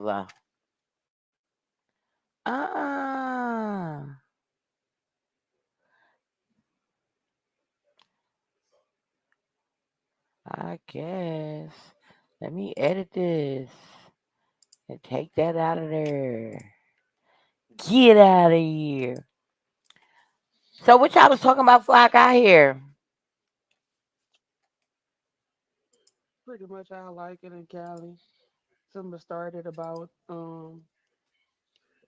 Hold on. I guess. Let me edit this and take that out of there. Get out of here. So what y'all was talking about before I got here? Pretty much how I like it in Cali. Something started about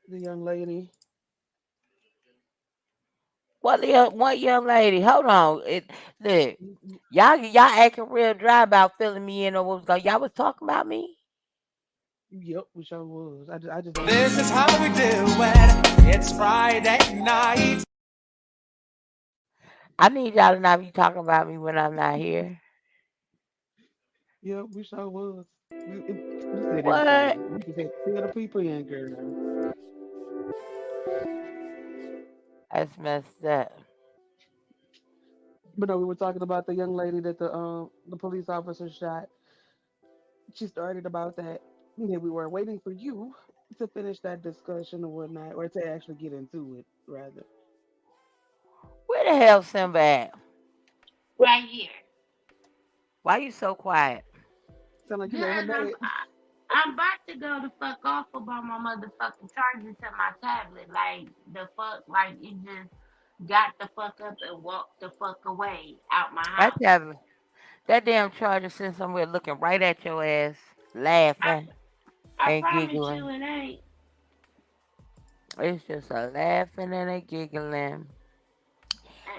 the young lady. What young lady? Hold on. Look, Y- y- y'all acting real dry about filling me in on what was going. Y'all was talking about me. Yep, we sure was. I just don't This is remember. how we do it. It's Friday night. I need y'all to not be talking about me when I'm not here. Yep, we sure was. We said What? anything. We just had to fill the people in, girl. That's messed up. But no, we were talking about the young lady that the police officer shot. She started about that. And then we were waiting for you to finish that discussion or whatnot, or to actually get into it, rather. Where the hell Simba at? Right here. Why you so quiet? Sound like you made her Cause mad. I'm about to go the fuck off about my motherfucking charger to my tablet. Like the fuck, like it just got the fuck up and walked the fuck away out my That house. damn, that damn charger sitting somewhere looking right at your ass, I laughing I and promise you giggling. it ain't. It's just a laughing and a giggling.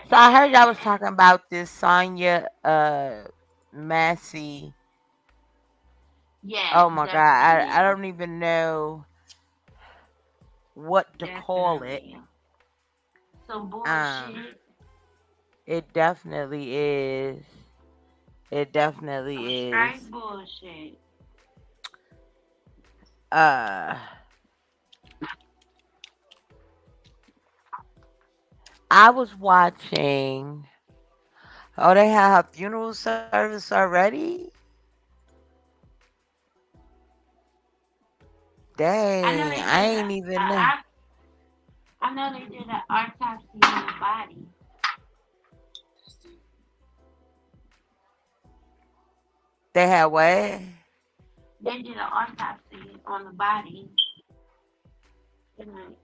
So I heard y'all was And talking about this Sonya Massey. yes, Oh my god, I definitely, don't even know what to call it. definitely some Um, bullshit. it definitely is. It Some definitely straight is. bullshit. Uh, I was watching. Oh, they have her funeral service already. I know Dang, they I did. ain't even know. I know they did an autopsy on the body. They had what? They did an autopsy on the body. And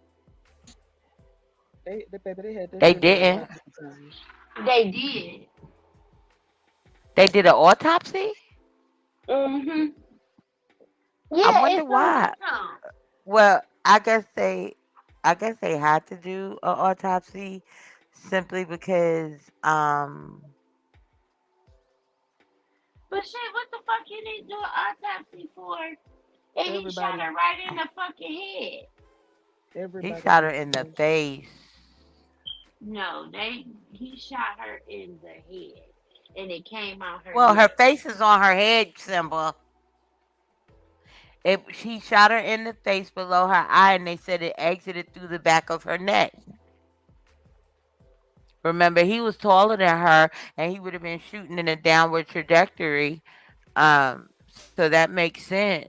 They baby, they had that They shit done didn't. multiple times. they did. They did an autopsy. Mhm. I Yeah, wonder it's on why. YouTube. Well, I guess they had to do an autopsy simply because But shit, what the fuck you need to do an autopsy for? And he shot Everybody, her right in the fucking head. he everybody shot her needs in to the know shit. face. No, he shot her in the head, and it came out her Well, her neck. face is on her head symbol. He shot her in the face below her eye, and they said it exited through the back of her neck. Remember, he was taller than her, and he would have been shooting in a downward trajectory. So that makes sense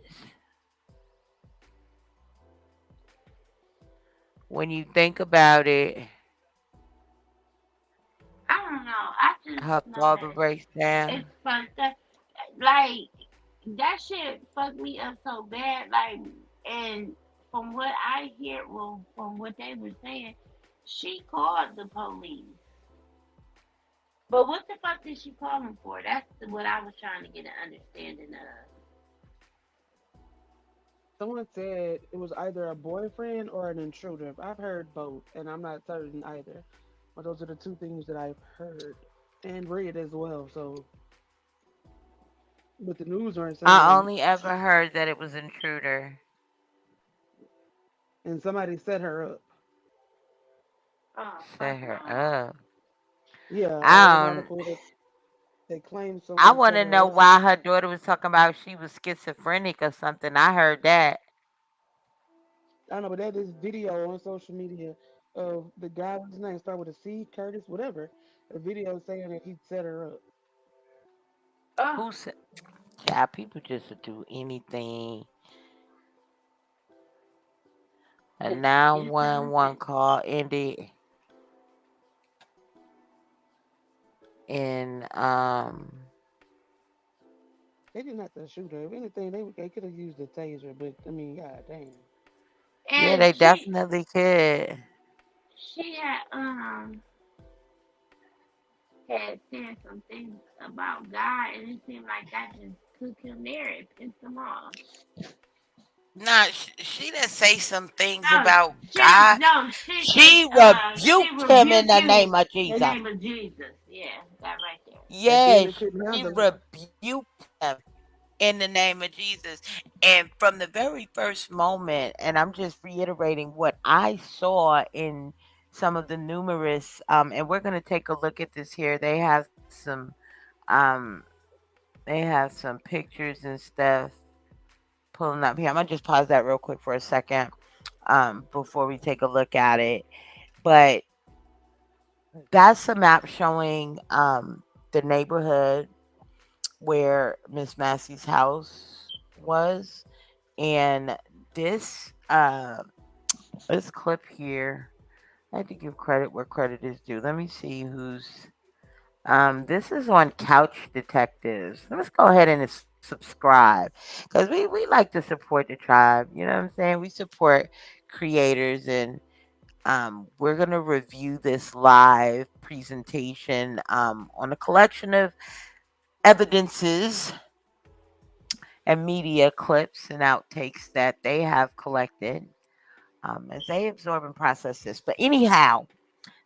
when you think about it. I don't know. I just Her know father that breaks down. it's fucked up. Like that shit fucked me up so bad. Like, and from what I hear, well, from what they were saying, she called the police. But what the fuck did she call them for? That's what I was trying to get an understanding of. Someone said it was either a boyfriend or an intruder. I've heard both, and I'm not certain either. But those are the two things that I've heard and read as well. So, but the news aren't I saying, only ever heard that it was intruder. and somebody set her up. Oh fuck Set her no. up. Yeah, I read an I don't. article that they claim I someone want set to her know up. why her daughter was talking about she was schizophrenic or something. I heard that. I don't know, but that is video on social media of the guy, whose name start with a C, Curtis, whatever. A video saying that he set her up. Oh, Who said? Child, people just would do anything. A It sounds 911 like call ended in They didn't have to shoot her. If anything, they could have used a taser, but I mean, god damn. yeah, and they definitely could. she had said some things about God, and it seemed like that just took him there. It pissed him off. Nah, she didn't say some things No, about she God. no, she just She she rebuked him in rebuked the him name of in the Jesus. name of Jesus. Yeah, that right there. And then they Yes, couldn't she handle it. rebuked him in the name of Jesus. And from the very first moment, and I'm just reiterating what I saw in some of the numerous, and we're going to take a look at this here. Um, they have some pictures and stuff pulling up here. I'm gonna just pause that real quick for a second, before we take a look at it. But that's a map showing the neighborhood where Miss Massey's house was, and this this clip here. I have to give credit where credit is due. Let me see who's. This is on Couch Detectives. Let's go ahead and subscribe because we like to support the tribe. You know what I'm saying? We support creators, and we're gonna review this live presentation on a collection of evidences and media clips and outtakes that they have collected as they absorb and process this. But anyhow,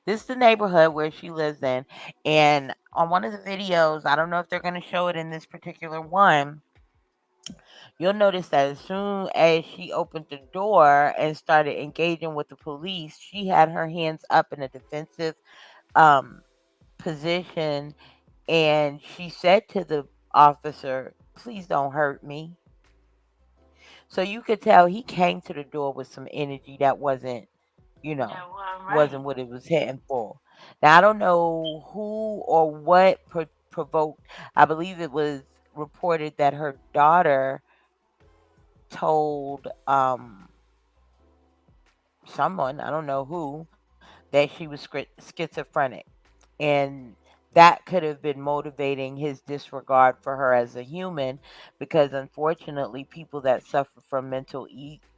this is the neighborhood where she lives in. And on one of the videos, I don't know if they're going to show it in this particular one, you'll notice that as soon as she opened the door and started engaging with the police, she had her hands up in a defensive um, position. And she said to the officer, "Please don't hurt me." So you could tell he came to the door with some energy that wasn't, you know, That wasn't right. wasn't what it was heading for. Now I don't know who or what provoked. I believe it was reported that her daughter told someone, I don't know who, that she was schizophrenic, and that could have been motivating his disregard for her as a human, because unfortunately people that suffer from mental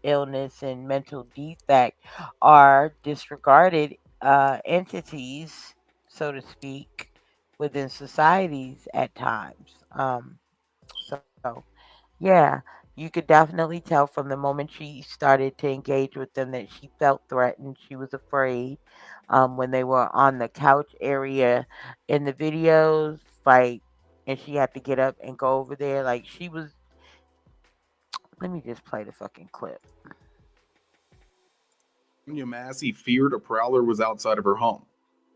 illness and mental defect are disregarded entities, so to speak, within societies at times. So yeah, you could definitely tell from the moment she started to engage with them that she felt threatened. She was afraid. When they were on the couch area in the videos, like, and she had to get up and go over there, like she was. Let me just play the fucking clip. Sonia Massey feared a prowler was outside of her home.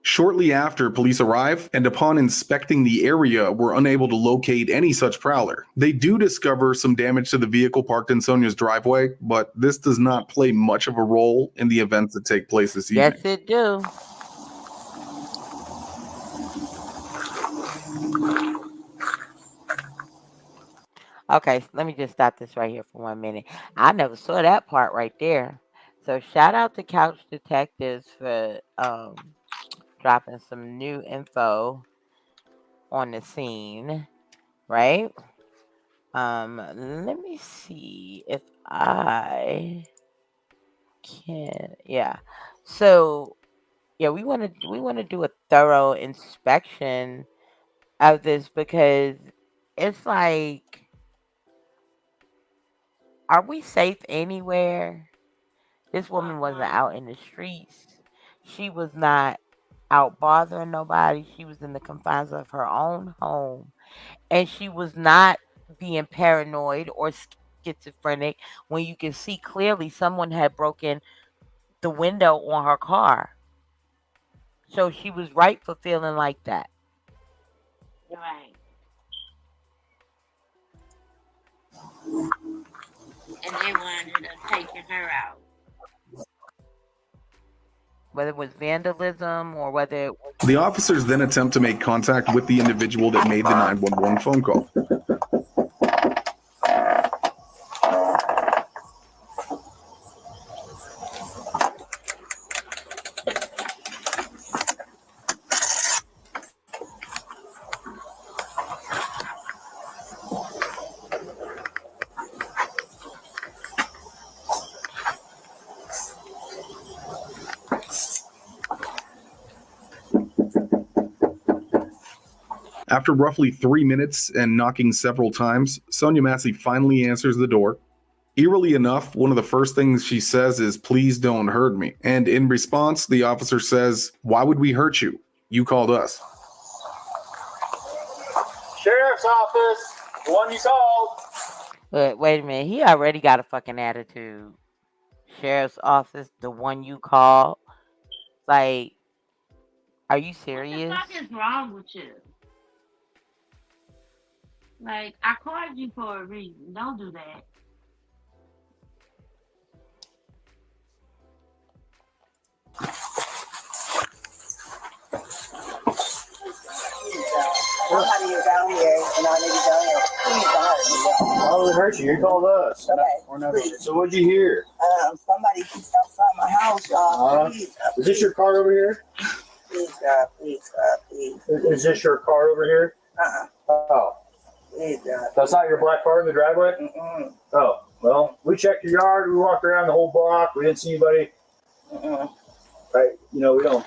Shortly after, police arrive and upon inspecting the area were unable to locate any such prowler. They do discover some damage to the vehicle parked in Sonia's driveway, but this does not play much of a role in the events that take place this evening. Yes, it do. Okay, let me just stop this right here for 1 minute. I never saw that part right there. So shout out to Couch Detectives for dropping some new info on the scene, right? Let me see if I can. Yeah. So yeah, we want to do a thorough inspection of this because it's like, are we safe anywhere? This woman What wasn't part? out in the streets. She was not out bothering nobody. She was in the confines of her own home, and she was not being paranoid or schizophrenic when you can see clearly someone had broken the window on her car. So she was right for feeling like that. Right. And they wound up taking her out. Whether it was vandalism or whether it was. The officers then attempt to make contact with the individual that made the 911 phone call. After roughly 3 minutes and knocking several times, Sonia Massey finally answers the door. Eerily enough, one of the first things she says is, "Please don't hurt me." And in response, the officer says, "Why would we hurt you? You called us." Sheriff's office, the one you called. But wait a minute, he already got a fucking attitude. Sheriff's office, the one you call. Like, are you What the serious? fuck is wrong with you? Like, I called you for a reason. Don't do that. Somebody is out here, and our niggas out here. Please don't hurt me. Why would it hurt you? You called us. Okay. We're not. So what'd you hear? Somebody keeps outside my house, y'all. Please, is this your car over here? Please, God, please, God, please. Is this your car over here? Oh. Please, God. That's not your black car in the driveway? Mm-mm. Oh, well, we checked your yard. We walked around the whole block. We didn't see anybody. Mm-mm. Right? You know, we don't.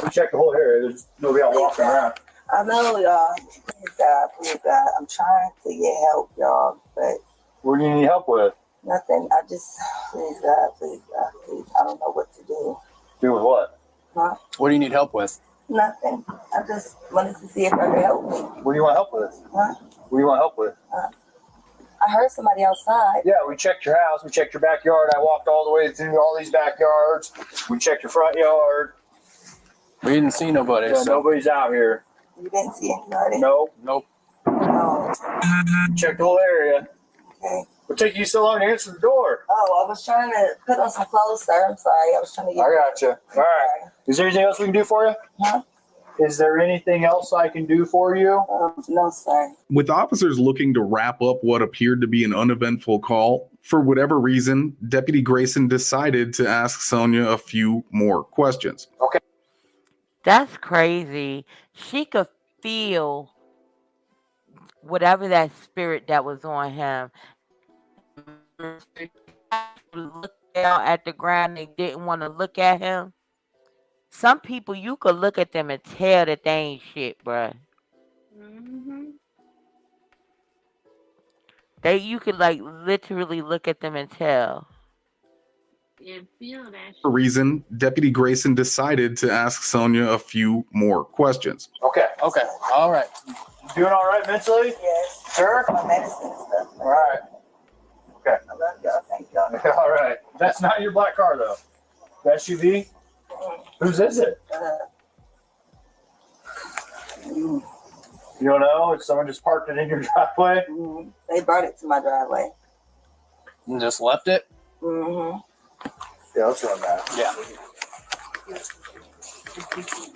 We checked the whole area. There's nobody out walking around. I know, y'all. Please, God. I'm trying to get help, y'all, but. What do you need help with? Nothing. I just, please, God, please, God, please. I don't know what to do. Do with what? Huh? What do you need help with? Nothing. I just wanted to see if I could help me. What do you want help with? Huh? What do you want help with? I heard somebody outside. Yeah, we checked your house. We checked your backyard. I walked all the way through all these backyards. We checked your front yard. We didn't see nobody. Yeah, so. Nobody's out here. You didn't see anybody? Nope. No. Checked the whole area. Okay. What took you so long to answer the door? Oh, I was trying to put on some clothes, sir. I'm sorry. I was trying to get. I got you. All right. Is there anything else we can do for you? Huh? Is there anything else I can do for you? No, sir. With officers looking to wrap up what appeared to be an uneventful call, for whatever reason, Deputy Grayson decided to ask Sonia a few more questions. Okay. That's crazy. She could feel whatever that spirit that was on him. Look down at the ground, they didn't want to look at him. Some people, you could look at them and tell that they ain't shit, bruh. Mm-hmm. You could like literally look at them and tell. And feel that shit. For reason, Deputy Grayson decided to ask Sonia a few more questions. Okay. All right. You doing all right mentally? Yes. Sure? My medicine and stuff. All right. Okay. I love y'all. Thank y'all. All right. That's not your black car, though. The SUV? Whose is it? You don't know? Someone just parked it in your driveway? Mm-hmm. They brought it to my driveway. And just left it? Mm-hmm. Yeah, let's run that. Yeah.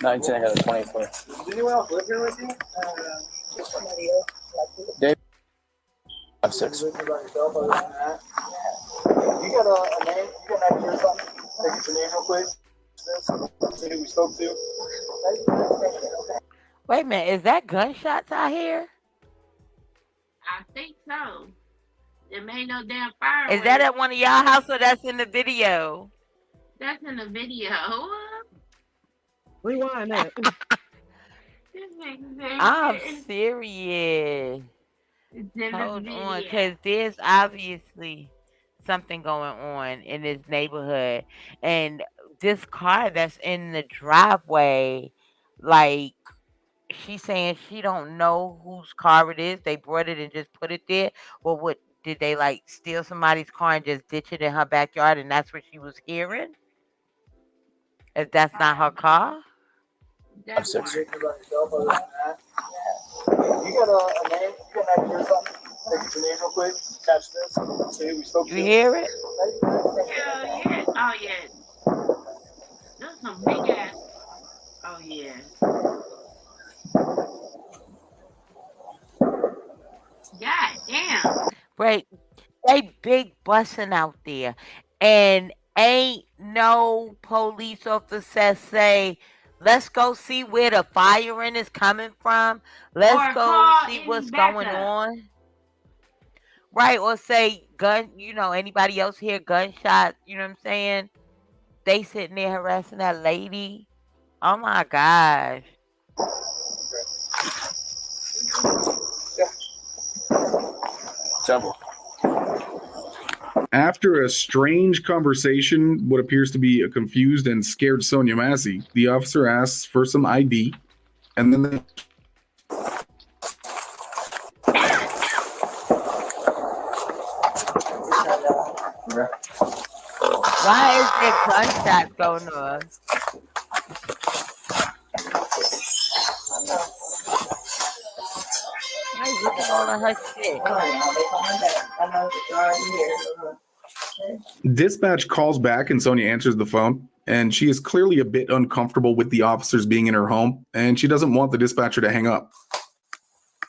19, I got a 24. Does anyone else live here with you? Somebody else. Dave? 5'6". You live by yourself other than that? Yeah. You got a name? You got an idea or something? Take your name real quick. See who we spoke to. Wait a minute, is that gunshots out here? I think so. There ain't no damn fire. Is that at one of y'all house or that's in the video? That's in the video. Rewind that. I'm serious. Hold on, because there's obviously something going on in this neighborhood. And this car that's in the driveway, like, she's saying she don't know whose car it is. They brought it and just put it there. Well, what did they like steal somebody's car and just ditch it in her backyard? And that's what she was hearing. If that's not her car. That's You got a name? You got an idea or something? Take your name real quick. Catch this. See who we spoke to. You hear it? Hell yeah. Oh yeah. Those some big ass. Oh yeah. God damn. Right. They big busting out there. And ain't no police officer say, let's go see where the firing is coming from. Let's go see what's going on. Right. Or say anybody else hear gunshots, you know what I'm saying? They sitting there harassing that lady. Oh my gosh. Simple. After a strange conversation, what appears to be a confused and scared Sonia Massey, the officer asks for some ID, and then they Why is there gunshots going on? Why you looking all of her shit? dispatch calls back, and Sonia answers the phone. And she is clearly a bit uncomfortable with the officers being in her home, and she doesn't want the dispatcher to hang up.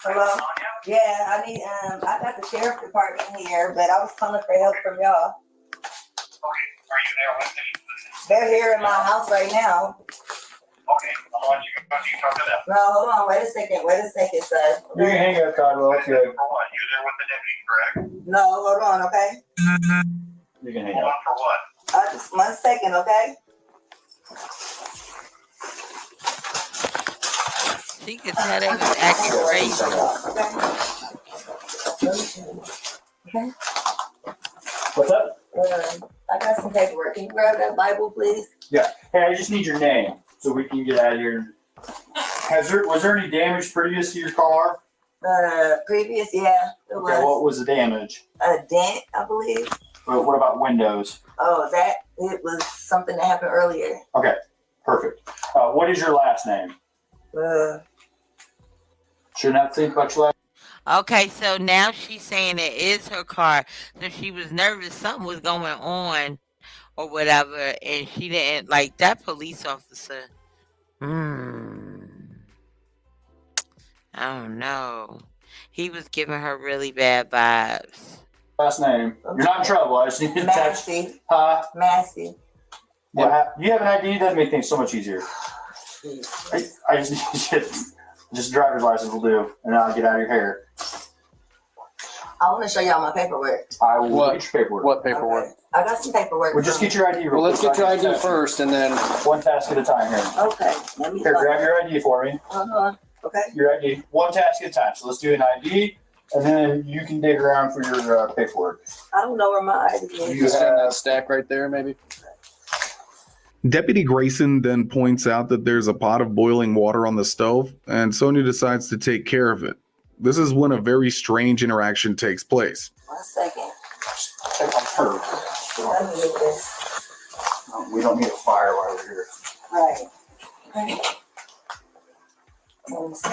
Hello? Yeah, I need, I got the sheriff department here, but I was calling for help from y'all. Okay, are you there with me? They're here in my house right now. Okay, I'll let you go. You talk to them. No, hold on, wait a second, sir. You can hang up, Codwell. It's good. For what? You're there with the deputy, correct? No, hold on, okay? You can hang Hold up. on for what? Just 1 second, okay? She could tell they was acting crazy. Okay. What's up? I got some paperwork. Can you grab that Bible, please? Yeah. Hey, I just need your name so we can get out of here. Was there any damage previous to your car? Previous, yeah, it Okay, was what was the damage? a dent, I believe. What about windows? Oh, it was something that happened earlier. Okay, perfect. What is your last name? Shouldn't have to think about your last. Okay, so now she's saying it is her car. So she was nervous something was going on or whatever, and she didn't like that police officer. I don't know. He was giving her really bad vibes. Last name. You're not in trouble. I just need to text. Massey. Huh? Massey. Yeah. You have an ID. That make things so much easier. I just need just driver's license will do, and I'll get out of your hair. I want to show y'all my paperwork. I will get your paperwork. What paperwork? Okay. I got some paperwork. Well, just get your ID. Well, let's get your ID first, and then one task at a time here. Okay. Let me Here, grab your ID for me. Okay. Your ID. One task at a time. So let's do an ID, and then you can dig around for your paperwork. I don't know where my ID is. you just have that stack right there, maybe. Deputy Grayson then points out that there's a pot of boiling water on the stove, and Sonia decides to take care of it. This is when a very strange interaction takes place. 1 second. Check on her. Let me get this. We don't need a fire while we're here. Right. Okay. Let me see.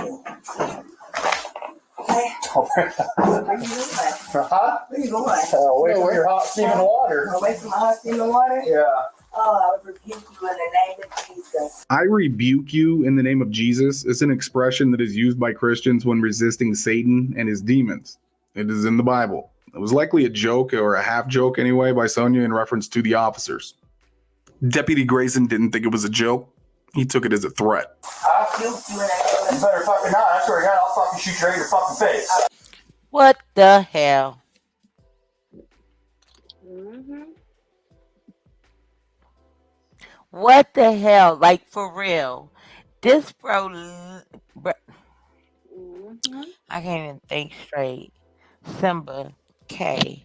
Okay. Where you going? Huh? Where you going? Away from your hot steaming water. Away from my hot steaming water? Yeah. Oh, I rebuke you in the name of Jesus. I rebuke you in the name of Jesus is an expression that is used by Christians when resisting Satan and his demons. It is in the Bible. It was likely a joke or a half joke anyway by Sonia in reference to the officers. Deputy Grayson didn't think it was a joke. He took it as a threat. I rebuke you in the name of You better fucking not. I swear to God, I'll fucking shoot you right in your fucking face. What the hell? What the hell? Like, for real. This bro, I can't even think straight. Simba K.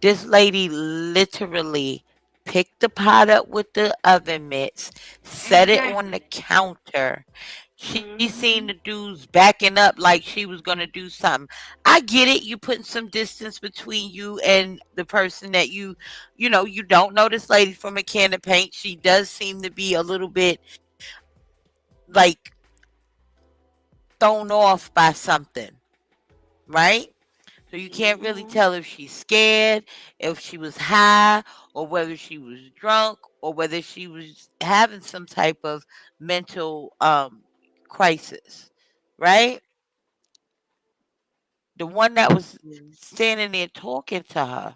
This lady literally picked the pot up with the oven mitts, set it on the counter. She seen the dudes backing up like she was gonna do something. I get it. You putting some distance between you and the person that you don't know this lady from a can of paint. She does seem to be a little bit like thrown off by something, right? So you can't really tell if she's scared, if she was high, or whether she was drunk, or whether she was having some type of mental crisis, right? The one that was standing there talking to her.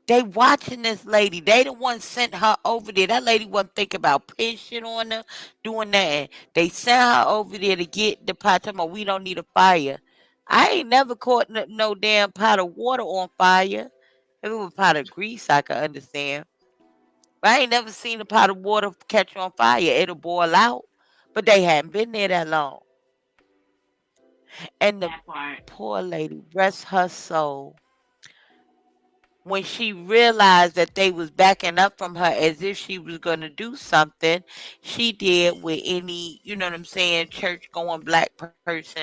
They watching this lady. They the one sent her over there. That lady wasn't thinking about putting shit on her, doing that. They sent her over there to get the pot. Talking about we don't need a fire. I ain't never caught no damn pot of water on fire. If it was a pot of grease, I could understand. But I ain't never seen a pot of water catch on fire. It'll boil out. but they hadn't been there that long. And the That part. poor lady, rest her soul, when she realized that they was backing up from her as if she was going to do something, she did what any, you know what I'm saying, church going black person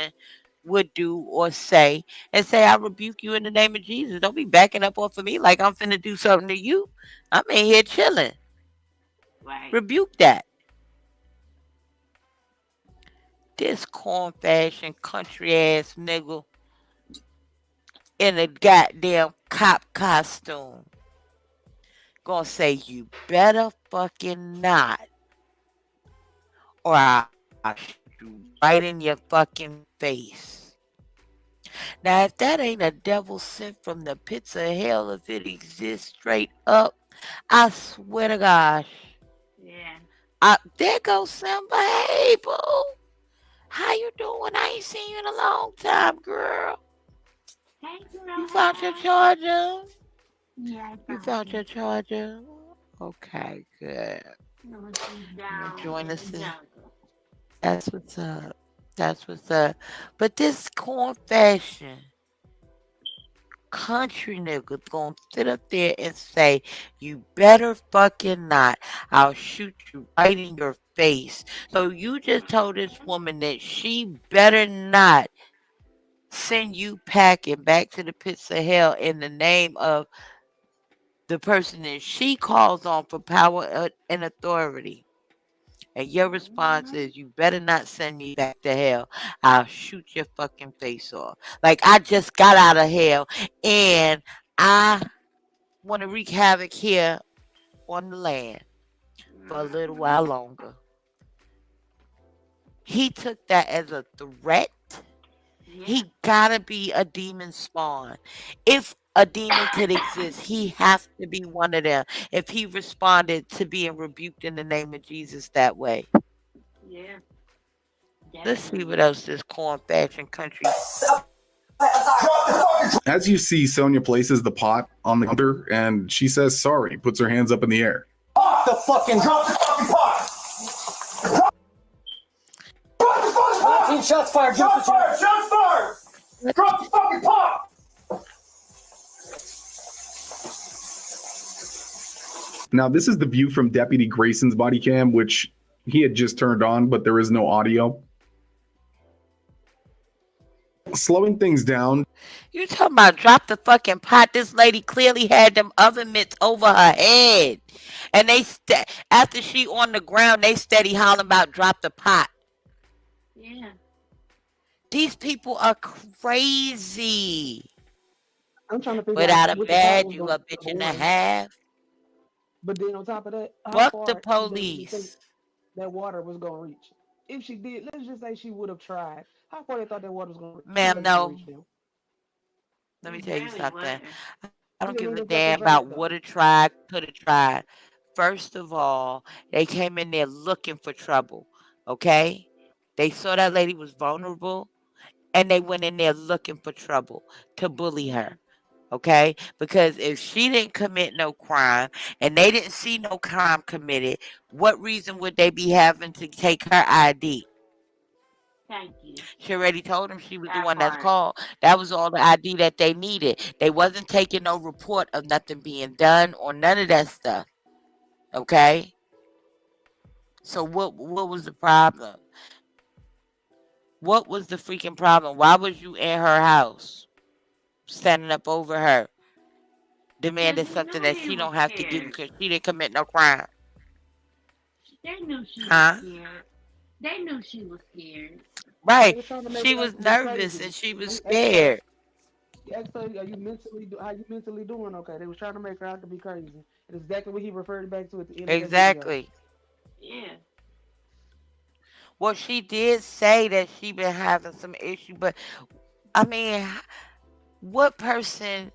would do or say, and say, I rebuke you in the name of Jesus. Don't be backing up off of me like I'm finna do something to you. I'm in here chilling. Right. Rebuke that. This corn fashion country ass nigga in a goddamn cop costume gonna say, you better fucking not, or I'll shoot you right in your fucking face. Now, if that ain't a devil sent from the pits of hell, if it exists straight up, I swear to gosh. Yeah. There goes Simba. Hey, boo. How you doing? I ain't seen you in a long time, girl. Hey, You girl. found your Hey. charger? Yeah, I You found found it. your charger? Okay, good. No, she's I'm gonna down join in the us. jungle. That's what's up. That's what's up. But this corn fashion country nigga gonna sit up there and say, you better fucking not. I'll shoot you right in your face. So you just told this woman that she better not send you packing back to the pits of hell in the name of the person that she calls on for power and authority. And your response Mm-hmm. is, you better not send me back to hell. I'll shoot your fucking face off. Like I just got out of hell and I want to wreak havoc here on the land for a little Mm-hmm. while longer. He took that as a threat. Yeah. He gotta be a demon spawn. If a demon could exist, he has to be one of them. If he responded to being rebuked in the name of Jesus that way. Yeah. Let's see what Definitely. else this corn fashion country. As you see, Sonia places the pot on the counter and she says sorry, puts her hands up in the air. The fucking drop the fucking pot. 19 shots fired. Shots fired. Shots fired. Drop the fucking pot. Now, this is the view from Deputy Grayson's body cam, which he had just turned on, but there is no audio. Slowing things down, You talking about drop the fucking pot? This lady clearly had them oven mitts over her head, and after she on the ground, they steady hollering about drop the pot. Yeah. These people are crazy. I'm trying to figure out Without a what the pot bad, was you going to a do to the bitch and a water. half. But then on top of that, how Buck the far did they really think police, that water was going to reach? If she did, let's just say she would have tried. How far they thought that water was going to reach? How far ma'am. they was going to No, reach them? let me It tell you barely something. wasn't. I don't give It a ain't even damn touching about ground would though. have tried, could have tried. First of all, they came in there looking for trouble. Okay, they saw that lady was vulnerable, and they went in there looking for trouble to bully Yeah. her. Okay, because if she didn't commit no crime and they didn't see no crime committed, what reason would they be having to take her ID? Thank you. She already told them she was the That one that's part. called. That was all the ID that they needed. They wasn't taking no report of nothing being done or none of that stuff. Okay? So what was the problem? What was the freaking problem? Why was you in her house standing up over her, Because demanding they something knew that he she was don't have to give you scared. because she didn't commit no crime? They knew she was Huh? scared. They knew she was scared. They Right. was trying to make She her was out to be nervous crazy. and she was They asked her, scared. are you mentally, how you mentally doing? Okay. They was trying to make her out to be crazy. And exactly what he referred back to at the end of that video. Exactly. Yeah. Well, she did say that she been having some issue, but I mean, what person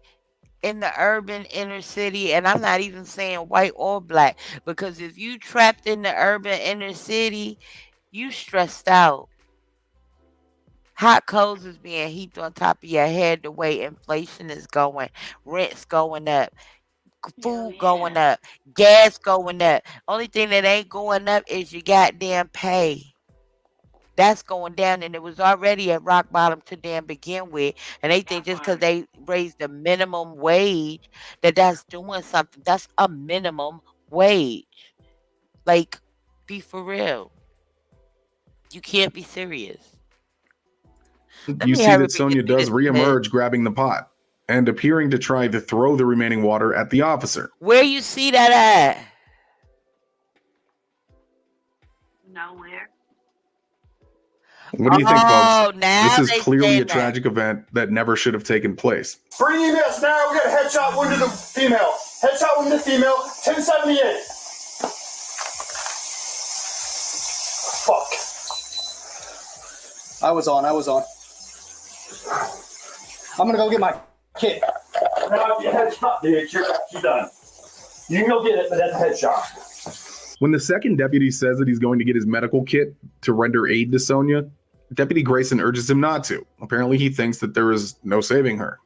in the urban inner city, and I'm not even saying white or black, because if you trapped in the urban inner city, you stressed out. Hot coals is being heaped on top of your head the way inflation is going, rent's going up, Hell food going yeah. up, gas going up. Only thing that ain't going up is your goddamn pay. that's going down, and it was already at rock bottom to damn begin with. And they think That just because part. they raised the minimum wage that that's doing something. That's a minimum wage. Like, be for real. You can't be serious. Let You me see hurry that up and get Sonia through does this clip. reemerge, grabbing the pot and appearing to try to throw the remaining water at the officer. Where you see that at? Nowhere. What do you think, folks? Oh, This now is they clearly a saying that. tragic event that never should have taken place. Bring EMS now. We got a headshot wound to the female. Headshot wound to the female. 1078. Fuck. I was on. I'm gonna go get my kit. No, your headshot, dude. She's done. You can go get it, but that's a headshot. When the second deputy says that he's going to get his medical kit to render aid to Sonia, Deputy Grayson urges him not to. Apparently, he thinks that there is no saving her.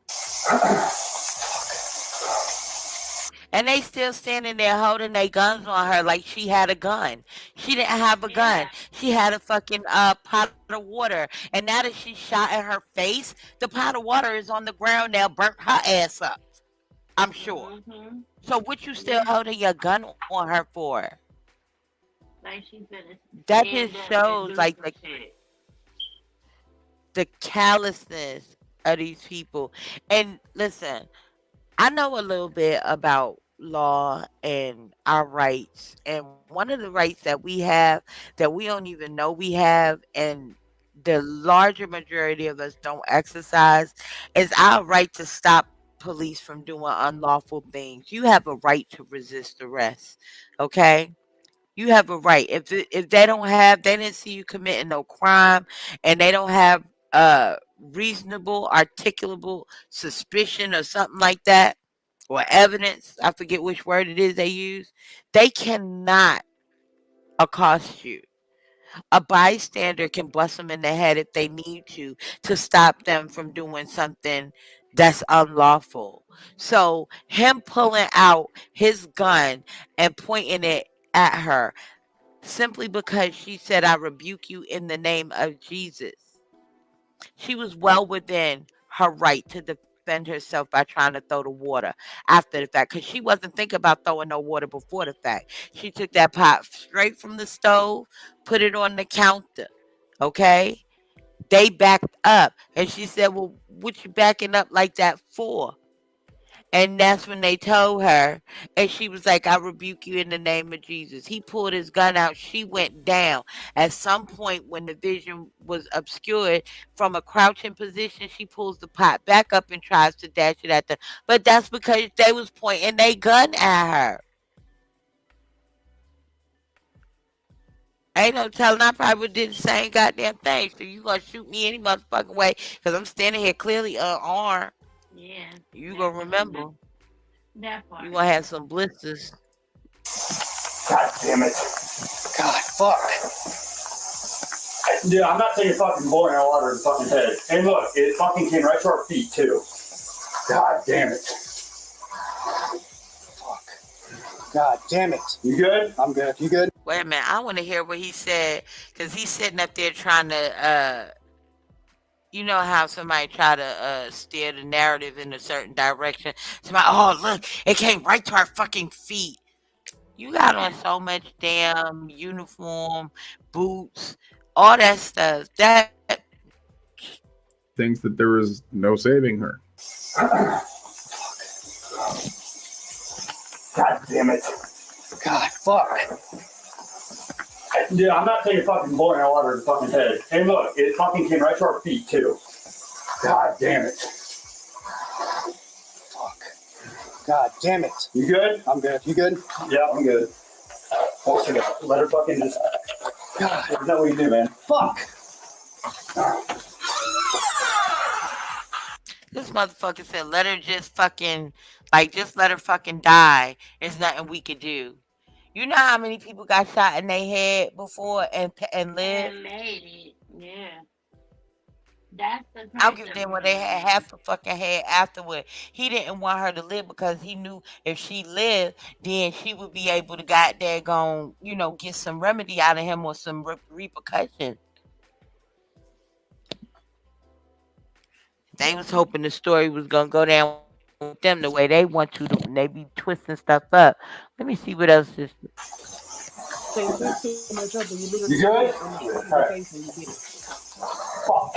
And they still standing there holding their guns on her like she had a gun. She didn't have a gun. Yeah. She had a fucking pot of water. And now that she's shot in her face, the pot of water is on the ground now, burnt her ass up. I'm sure. Mhm. So what you still Yeah. holding your gun on her for? Like she's gonna That just stand up and shows do like some shit. the callousness of these people. And listen, I know a little bit about law and our rights. And one of the rights that we have that we don't even know we have, and the larger majority of us don't exercise, is our right to stop police from doing unlawful things. You have a right to resist arrest. Okay? You have a right. If they don't have, they didn't see you committing no crime, and they don't have reasonable, articulable suspicion or something like that, or evidence. I forget which word it is they use. They cannot accost you. A bystander can bust them in the head if they need to stop them from doing something that's unlawful. So him pulling out his gun and pointing it at her simply because she said, I rebuke you in the name of Jesus. She was well within her right to defend herself by trying to throw the water after the fact, because she wasn't thinking about throwing no water before the fact. She took that pot straight from the stove, put it on the counter. Okay? They backed up. And she said, well, what you backing up like that for? And that's when they told her, and she was like, I rebuke you in the name of Jesus. He pulled his gun out. She went down. At some point, when the vision was obscured from a crouching position, she pulls the pot back up and tries to dash it at them. But that's because they was pointing their gun at her. Ain't no telling I probably did the same goddamn thing. So you gonna shoot me any motherfucking way because I'm standing here clearly unarmed. Yeah. You gonna Definitely. remember. That You part. gonna have some blisters. God damn it. God, fuck. Dude, I'm not taking fucking boiling water in the fucking head. And look, it fucking came right to our feet, too. God damn it. Fuck. God damn it. You good? I'm good. You good? Wait a minute, I want to hear what he said because he's sitting up there trying to, you know how somebody try to steer the narrative in a certain direction. Somebody, oh look, it came right to our fucking feet. You got on Yeah. so much damn uniform, boots, all that stuff. That Thinks that there is no saving her. God damn it. God, fuck. Dude, I'm not taking fucking boiling water in the fucking head. And look, it fucking came right to our feet, too. God damn it. Fuck. God damn it. You good? I'm good. You good? Yeah, I'm good. Oh, shit. Let her fucking just. God. Is that what you do, man? Fuck. this motherfucker said, let her just fucking, like, just let her fucking die. There's nothing we could do. You know how many people got shot in their head before and lived? And made it. Yeah. That's the I don't give crazy a damn what they had part. half a fucking head afterward. He didn't want her to live because he knew if she lived, then she would be able to goddamn get some remedy out of him or some repercussions. They was Mhm. hoping the story was gonna go down with them the way they want to. When they be twisting stuff up. Let me see what else is. Say if it's too much trouble, you literally You good? can't. I'm gonna show you All the right. case when you get it. Fuck.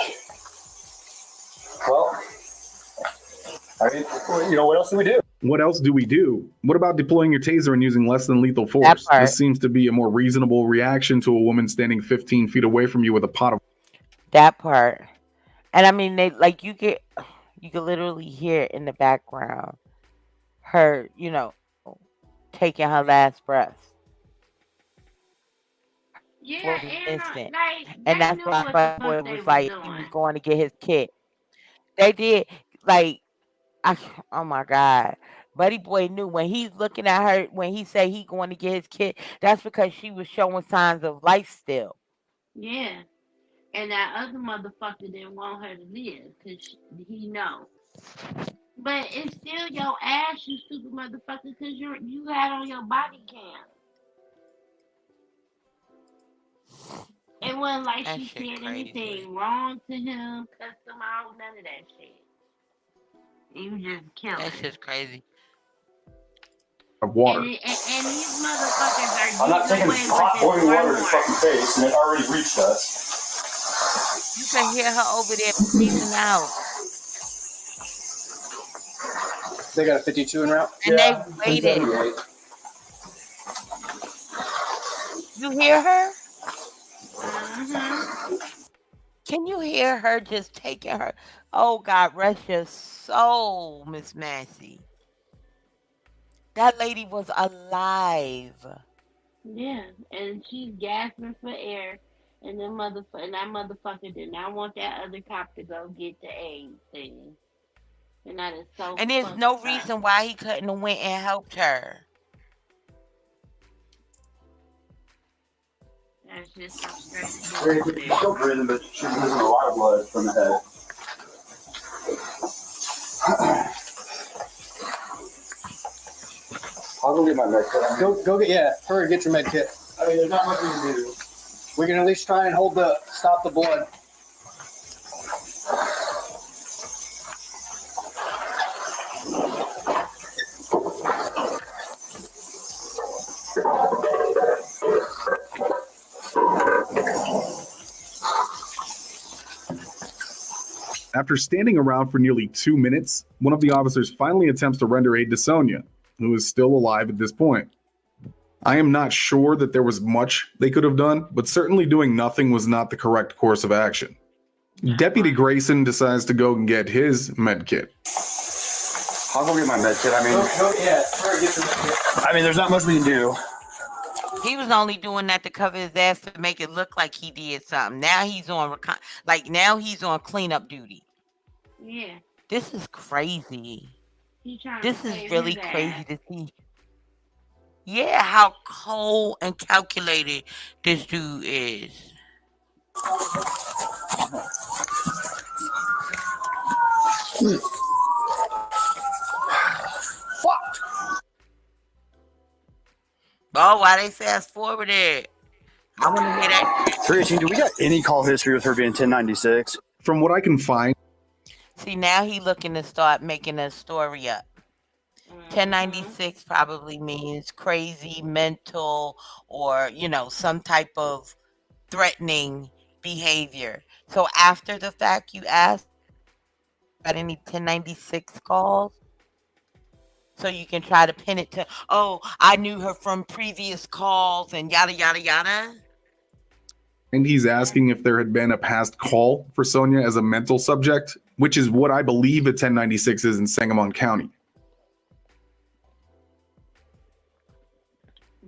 Well, I mean, what else do we do? What else do we do? What about deploying your taser and using less than lethal That force? part. This seems to be a more reasonable reaction to a woman standing 15 feet away from you with a pot of. That part. And I mean, they like you can literally hear in the background her, taking her last breath. Her Yeah, last was and instant, like and they that's knew why what the Buddy fuck Boy they was was like he was doing. going to get his kid. They did like I oh my god. Buddy Boy knew when he's looking at her when he said he going to get his kid. That's because she was showing signs of life still. Yeah, and that other motherfucker didn't want her to live because he know. But it's still your ass, you stupid motherfucker, because you had on your body cam. It wasn't like That she shit said crazy. anything wrong to him, cussed him out, none of that shit. You just That killing. shit's crazy. Of And, water. it, and these motherfuckers are I'm not getting taking away with hot it boiling more and water to your more. fucking face, and it already reached us. You can hear her over there freezing out, They got a 52 en route. and they Yeah, waited. 378. You hear her? Mm-hmm. Can you hear her just taking her? Oh God, rest your soul, Miss Massey. That lady was alive. Yeah, and she's gasping for air, and that motherfucker did not want that other cop to go get the AIDS thing, and that is so And there's no fucked up. reason why he couldn't have went and helped her. That's just some straight She's bullshit. still breathing, but she's losing a lot of blood from the head. I'll go get my med kit. Go get, yeah, hurry, get your med kit. I mean, there's not much we can do. We can at least try and stop the blood. After standing around for nearly 2 minutes, one of the officers finally attempts to render aid to Sonia, who is still alive at this point. I am not sure that there was much they could have done, but certainly doing nothing was not the correct course of action. That Deputy part. Grayson decides to go and get his med kit. I'll go get my med kit. Yeah, hurry, get your med kit. I mean, there's not much we can do. He was only doing that to cover his ass to make it look like he did something. Now he's on now he's on cleanup duty. Yeah, This is crazy. he trying to This is save really his crazy ass. to see. Yeah, how cold and calculated this dude is. Oh, why they fast forwarded? I want to hear that. 318, do we got any call history with her being 1096? From what I can find, See, now he looking to start making a story up. Mm-hmm. 1096 probably means crazy, mental, or, some type of threatening behavior. So after the fact, you ask, got any 1096 calls? So you can try to pin it to, oh, I knew her from previous calls and yada, yada, yada. and he's Yeah. asking if there had been a past call for Sonia as a mental subject, which is what I believe a 1096 is in Sangamon County.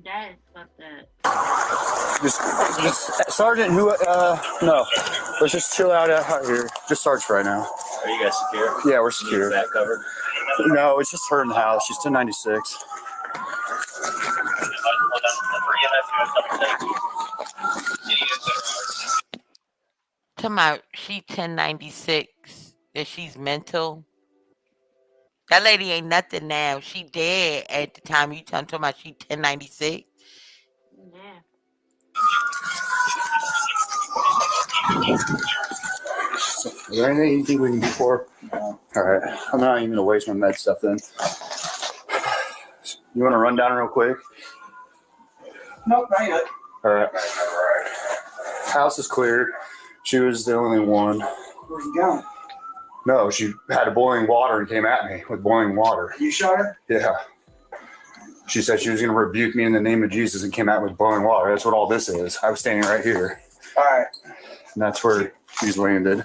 That is fucked up. Just Sergeant, no. Let's just chill out here. Just Sarge right now. Are you guys secure? Yeah, we're secure. That covered? No, it's just her in the house. She's 1096. Talking about she 1096, that she's mental. That lady ain't nothing now. She dead at the time you talking about she 1096. Yeah. Is there anything you think we can do for her? No. All right. I'm not even gonna waste my med stuff then. You want to run down real quick? Nope, not yet. All right. House is cleared. She was the only one. Where's he going? No, she had boiling water and came at me with boiling water. You shot her? Yeah. She said she was going to rebuke me in the name of Jesus and came at me with boiling water. That's what all this is. I was standing right here. All right. And that's where she's landed.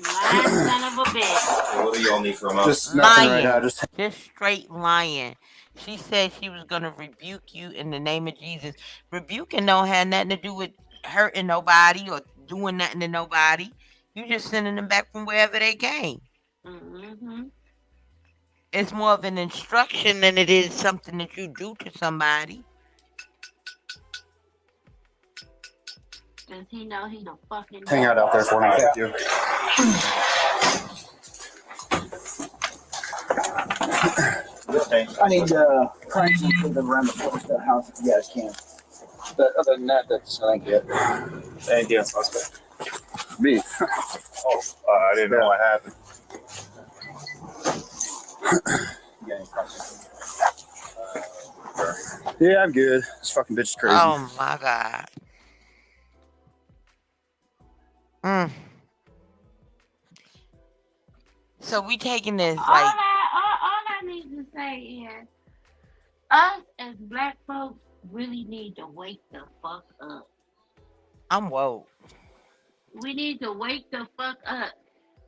Lying son of a bitch. What do y'all need from us? Just nothing right Lying. now. Just straight lying. She said she was gonna rebuke you in the name of Jesus. Rebuking don't have nothing to do with hurting nobody or doing nothing to nobody. You just sending them back from wherever they came. Mm-hmm. It's more of an instruction than it is something that you do to somebody. Does he know he the fucking Hang out there for me. Thank you. Okay. I need cranes and put them around the house if you guys can. But other than that, that's I think it. Anything else suspect? Me. Oh, I didn't know what happened. You got any questions? Yeah, I'm good. This fucking bitch is crazy. Oh my god. Mm. So we taking this like All I need to say is us as black folks really need to wake the fuck up. I'm woke. We need to wake the fuck up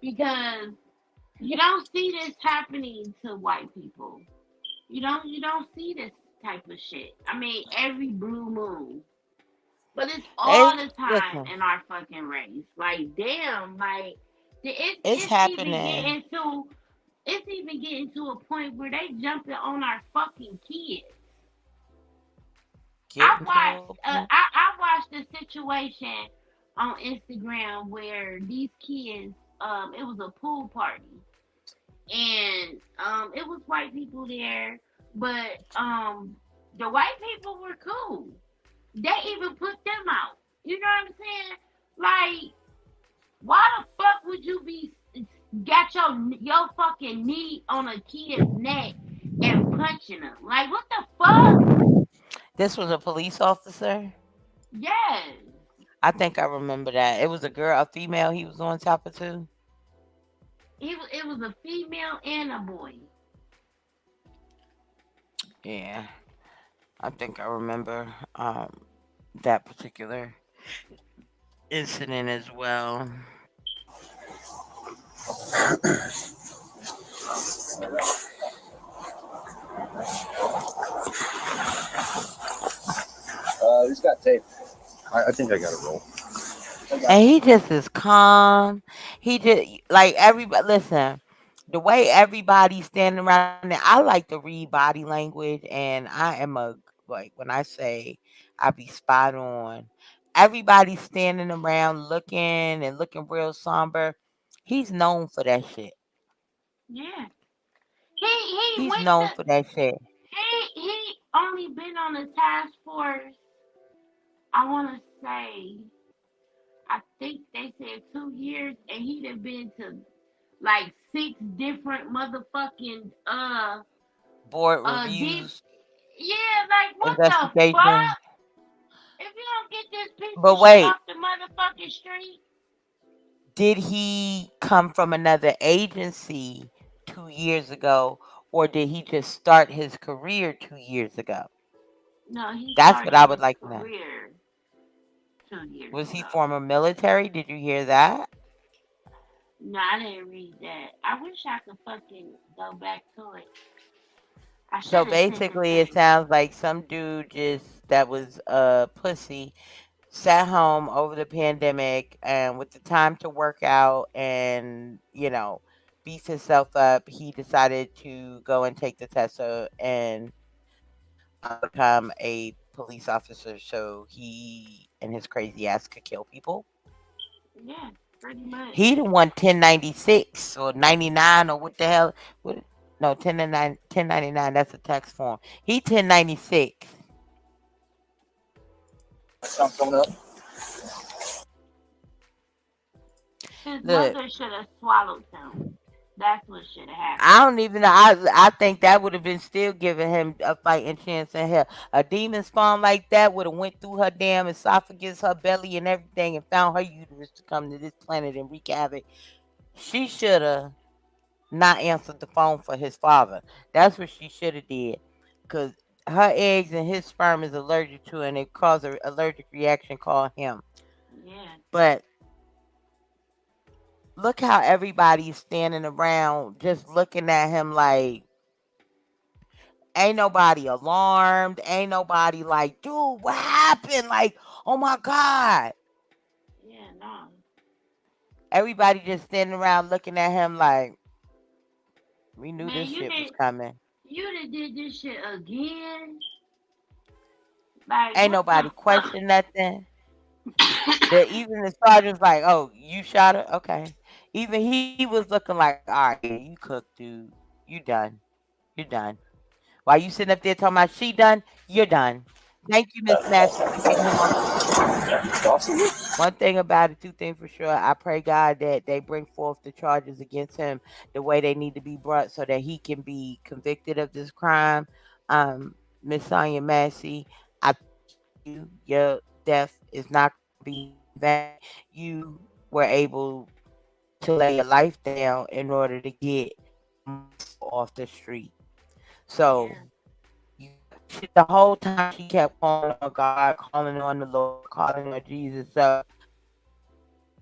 because you don't see this happening to white people. You don't see this type of shit. I mean, every blue moon. But it's all It's the time listen. in our fucking race. Like damn, like It's it's even happening. getting to a point where they jumping on our fucking kids. I Getting to a watched point. I watched a situation on Instagram where these kids it was a pool party and it was white people there, but the white people were cool. They even put them out. You know what I'm saying? Like, why the fuck would you be got your fucking knee on a kid's neck and punching them? Like, what the fuck? This was a police officer. Yes, I think I remember that. It was a girl, a female he was on top of too. it was a female and a boy. Yeah. I think I remember that particular incident as well. Who's got tape? I think I got to roll. And he just is calm. He just like everybody. Listen, the way everybody's standing around there, I like to read body language, and I am a like when I say I be spot on. Everybody's standing around looking real somber. He's known for that shit. Yeah, he He's went to known for that shit. he only been on the task force. I want to say I think they said 2 years, and he'd have been to like six different motherfucking Board deep. reviews, Yeah, like what the investigation. fuck? If you don't get this piece But of shit wait, off the motherfucking street, did he come from another agency 2 years ago, or did he just start his career 2 years ago? no, he That's what started I would his like to know. career 2 years Was he ago. former military? Did you hear that? No, I didn't read that. I wish I could fucking go back to it. I So should have sent it basically, to it you. sounds like some dude just that was a pussy sat home over the pandemic and with the time to work out and beats himself up. He decided to go and take the test and become a police officer so he and his crazy ass could kill people. Yeah, pretty much. He the one 1096 or 99 or what the hell? What? No, 1099. That's a tax form. He 1096. Something coming up. His Look, mother should have swallowed him. That's what should have I happened. don't even know. I think that would have been still giving him a fighting chance in hell. A demon spawn like that would have went through her damn esophagus, her belly, and everything, and found her uterus to come to this planet and wreak havoc. She should have not answered the phone for his father. That's what she should have did, because her eggs and his sperm is allergic to, and it caused an allergic reaction called him. Yeah. But look how everybody's standing around just looking at him like ain't nobody alarmed, ain't nobody like, dude, what happened? Like, oh my God. Yeah, no. Everybody just standing around looking at him like we knew Man, this shit was coming. you done did this shit again. Like, Ain't what the nobody fuck? question nothing. The even the sergeant's like, oh, you shot her? Okay. Even he was looking like, all right, yeah, you cooked, dude. You done. You're done. While you sitting up there talking about she done, you're done. Thank you, Miss Massey, for getting him off the street. One thing about it, two things for sure. I pray God that they bring forth the charges against him the way they need to be brought so that he can be convicted of this crime. Miss Sonia Massey, I thank you. Your death is not going to be in vain. You were able to lay your life down in order to get a monster off the street. So Yeah. the whole time she kept calling on God, calling on the Lord, calling on Jesus. So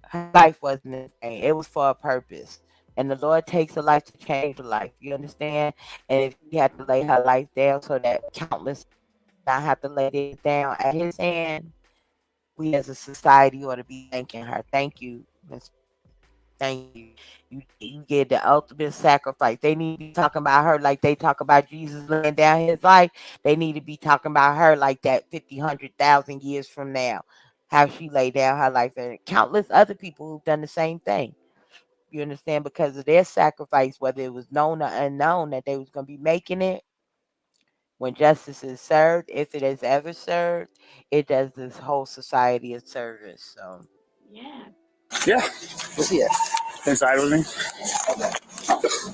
her life wasn't in vain. It was for a purpose. And the Lord takes a life to change a life. You understand? And if she had to lay her life down so that countless others would not have to lay theirs down at his hand, we as a society ought to be thanking her. Thank you, Miss Massey. Thank you. You did the ultimate sacrifice. They need to be talking about her like they talk about Jesus laying down his life. They need to be talking about her like that 50, 100,000 years from now. How she laid down her life and countless other people who've done the same thing. You understand? Because of their sacrifice, whether it was known or unknown that they was gonna be making it, when justice is served, if it is ever served, it does this whole society a service. So Yeah. Yeah. What's he at? Inside with me?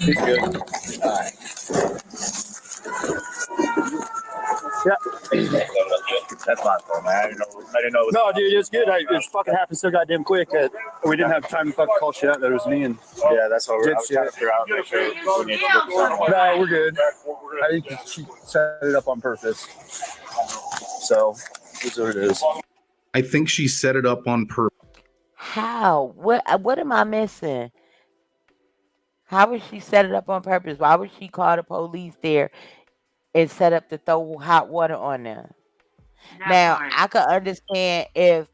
He's good. All right. Yeah. That's my fault, man. I didn't know. It was No, dude, it's good. It's fucking happened so goddamn quick that we didn't have time to fucking call shit out that it was me and Yeah, that's what we're. did I was trying to shit. figure out. Make sure we need to Still look for fucking one. No, we're lying. good. I think she set it up on purpose. So, it's what it is. I think she set it up on purpose. how? What am I missing? How would she set it up on purpose? Why would she call the police there and set up to throw hot water on them? That Now, part. I could understand if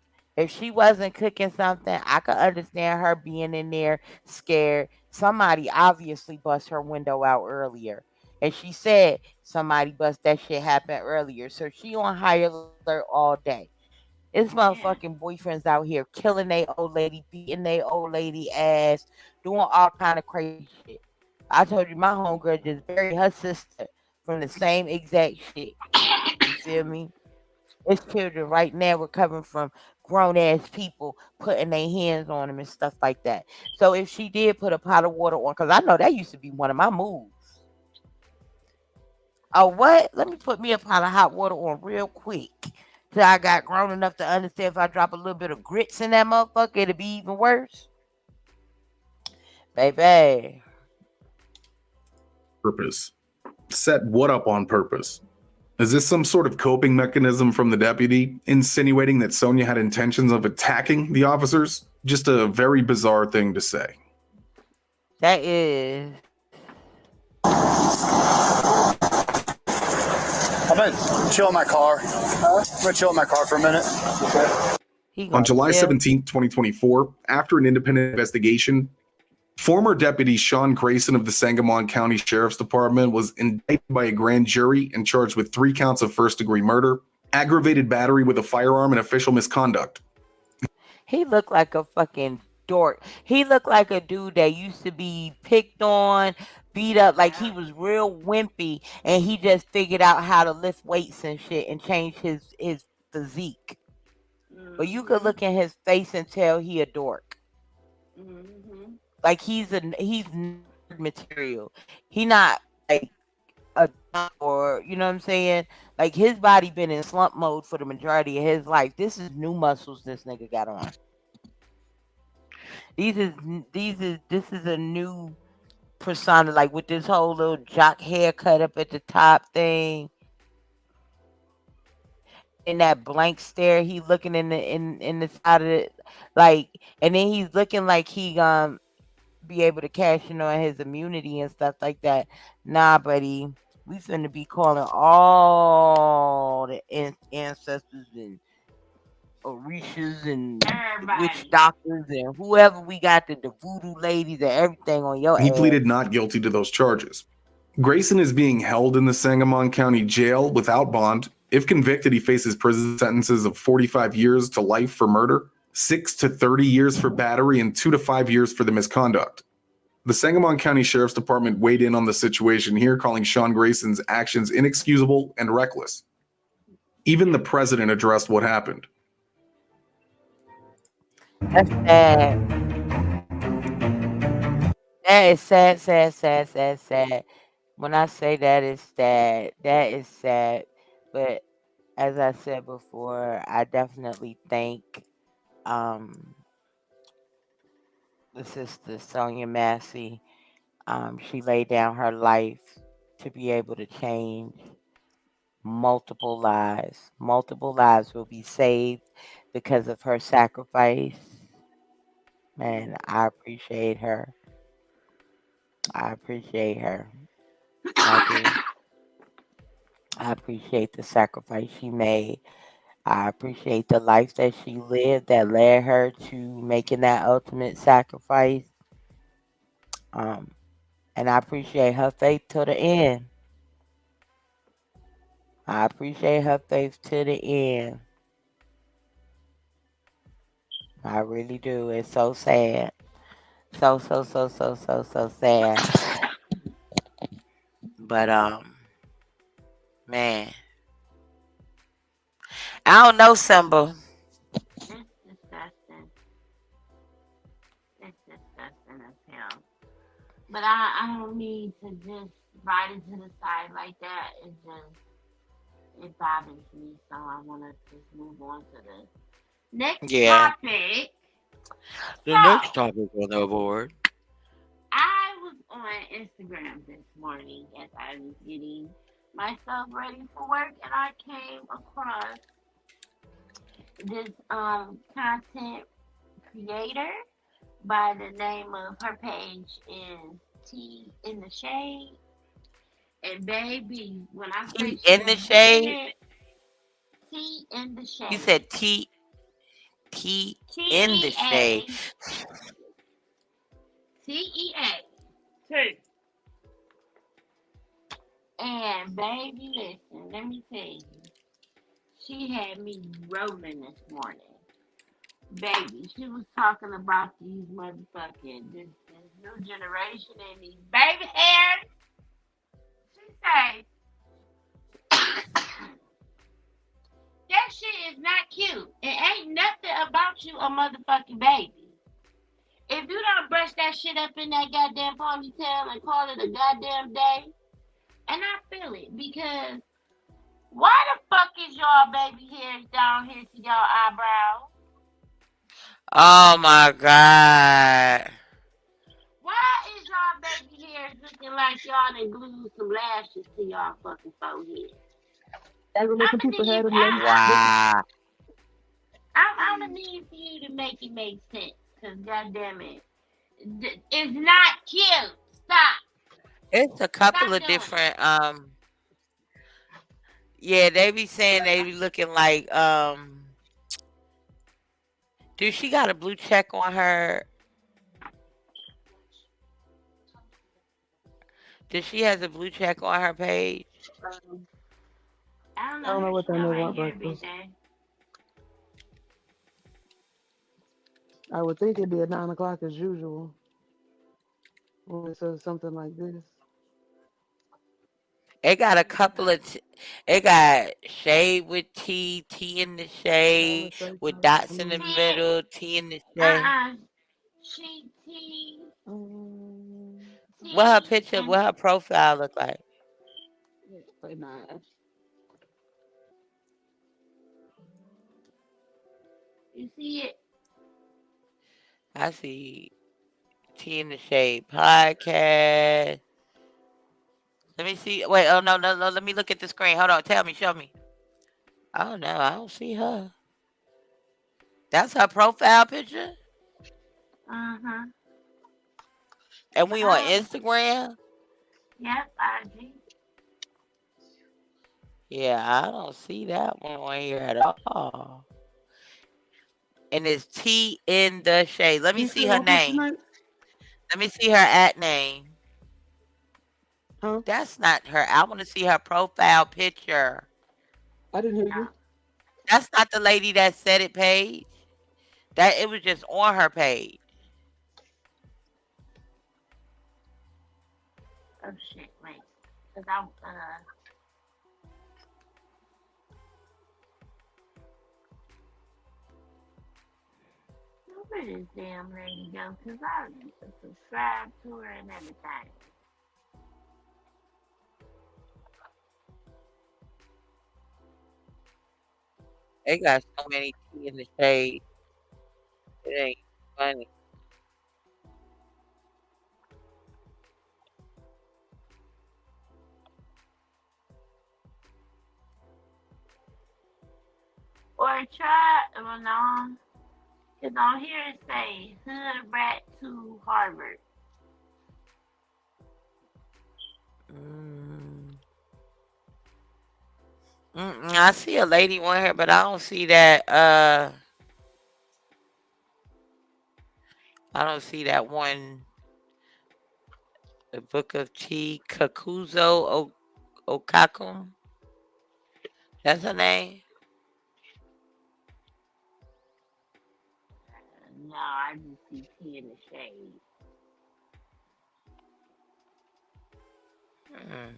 she wasn't cooking something, I could understand her being in there scared. Somebody obviously bust her window out earlier. And she said somebody bust that shit happen earlier. So she on high alert all day. It's Yeah. motherfucking boyfriends out here killing their old lady, beating their old lady ass, doing all kind of crazy shit. I told you my homegirl just buried her sister from the same exact shit. You feel me? It's children right now recovering from grown ass people putting their hands on them and stuff like that. So if she did put a pot of water on, because I know that used to be one of my moves. Oh, what? Let me put me a pot of hot water on real quick. Till I got grown enough to understand if I drop a little bit of grits in that motherfucker, it'll be even worse. Baby. Purpose. Set what up on purpose? Is this some sort of coping mechanism from the deputy, insinuating that Sonia had intentions of attacking the officers? Just a very bizarre thing to say. That is. I'm gonna chill in my car. I'm gonna chill in my car for a minute. He On gonna July chill. 17th, 2024, after an independent investigation, former Deputy Sean Grayson of the Sangamon County Sheriff's Department was indicted by a grand jury and charged with 3 counts of first-degree murder, aggravated battery with a firearm, and official misconduct. He looked like a fucking dork. He looked like a dude that used to be picked on, beat up, like he Yeah. was real wimpy, and he just figured out how to lift weights and shit and change his physique. But you could Mm-hmm. look in his face and tell he a dork. Mhm. Like he's nerd material. He not like a dump or you know what I'm saying? Like his body been in slump mode for the majority of his life. This is new muscles this nigga got on. This is a new persona, like with this whole little jock haircut up at the top thing, and then that blank stare. He looking in the side of it, like, and then he's looking like he be able to cash in on his immunity and stuff like that. Nah, buddy, we finna be calling all the ancestors and Orishas and witch Everybody. doctors and whoever we got the voodoo ladies and everything on your He ass. pleaded not guilty to those charges. Grayson is being held in the Sangamon County Jail without bond. If convicted, he faces prison sentences of 45 years to life for murder, 6 to 30 years for battery, and 2 to 5 years for the misconduct. The Sangamon County Sheriff's Department weighed in on the situation here, calling Sean Grayson's actions inexcusable and reckless. Even the president addressed what happened. That's sad. That is sad, sad, sad, sad, sad. When I say that is sad, that is sad. But as I said before, I definitely thank um the sister Sonia Massey. She laid down her life to be able to change multiple lives. Multiple lives will be saved because of her sacrifice. Man, I appreciate her. I appreciate her. I do. I appreciate the sacrifice she made. I appreciate the life that she lived that led her to making that ultimate sacrifice. Um, and I appreciate her faith to the end. I appreciate her faith to the end. I really do. It's so sad. So so so so so so sad. But man, I don't know, Simba. It's disgusting. It's disgusting as hell. But I don't need to just ride it to the side like that. It bothers me. So I want to just move on to the next Yeah. topic. The next So topic on the board. I was on Instagram this morning as I was getting myself ready for work, and I came across this content creator by the name of her page is Tea in the Shade. And baby, when I say Tea she in was the booking shade. it, Tea in the You Shade. said tea T in E the shade. A TEA. Two. And baby, listen, let me tell you, she had me rolling this morning. Baby, she was talking about these motherfucking this new generation and these baby hairs. She say that shit is not cute. It ain't nothing about you a motherfucking baby. If you don't brush that shit up in that goddamn ponytail and call it a goddamn day, and I feel it because why the fuck is y'all baby hairs down here to y'all eyebrows? Oh my god. Why is y'all baby hairs looking like y'all done glued some lashes to y'all fucking forehead? Aggravating I'ma people had need them ladies. Wow. I'ma need for you to make it make sense, cause goddamn it, it's not cute. Stop, It's a stop couple of doing it. different yeah, they be saying they be looking like dude, she got a blue check on her. Does she has a blue check on her page? Um, I don't I know don't know her what that shit nigga right want here, big breakfast. day. I would think it'd be at 9 o'clock as usual when it says something like this. It got a couple of it got shade with tea in the I shade would say with so. I dots in the mean, See, middle, tea in the shade. uh-uh. She T What her T picture? and What her profile look like? Say nine. you see it? I see Tea in the Shade podcast. Let me see. Wait. Oh no, no, no. Let me look at the screen. Hold on. Tell me. Show me. Oh no, I don't see her. That's her profile picture. Uh-huh. And we on Um, Instagram. yep, IG. Yeah, I don't see that one on here at all. And it's T in the Shade. Let me You see see her what picture name. night? Let me see her at name. Huh? That's not her. I want to see her profile picture. I didn't hear you. Oh, That's not the lady that said it page. That it was just on her page. oh shit, wait. Cause where this damn lady go? Cause I subscribe to her and everything. They got so many T in the Shade. It ain't funny. Or try, well, no. Cause on here it say Hood Rat to Harvard. Mm. I see a lady on here, but I don't see that. I don't see that one. The Book of Tea, Kakuzo Okakum. That's her name. No, I just see T in the shade. Mm.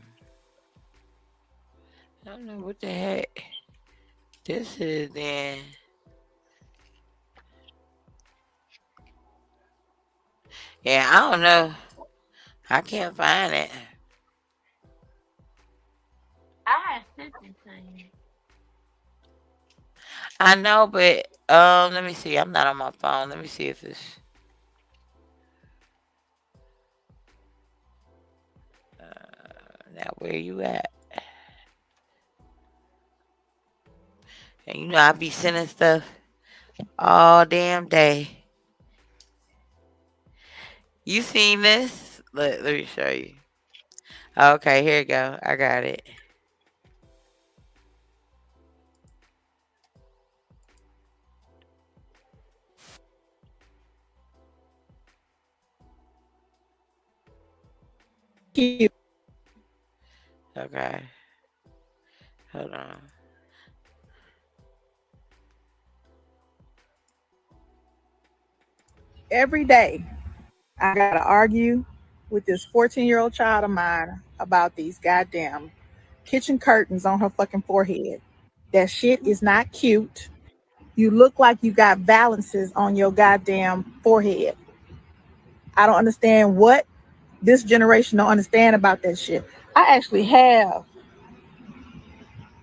I don't know what the heck this is. Then yeah, I don't know. I can't find it. I sent it to you. I know, but let me see. I'm not on my phone. Let me see if it's now. Where you at? And you know I be sending stuff all damn day. You seen this? Let me show you. Okay, here you go. I got it. Cute. Okay, hold on. Every day, I gotta argue with this 14-year-old child of mine about these goddamn kitchen curtains on her fucking forehead. That shit is not cute. You look like you got balances on your goddamn forehead. I don't understand what this generation don't understand about that shit. I actually have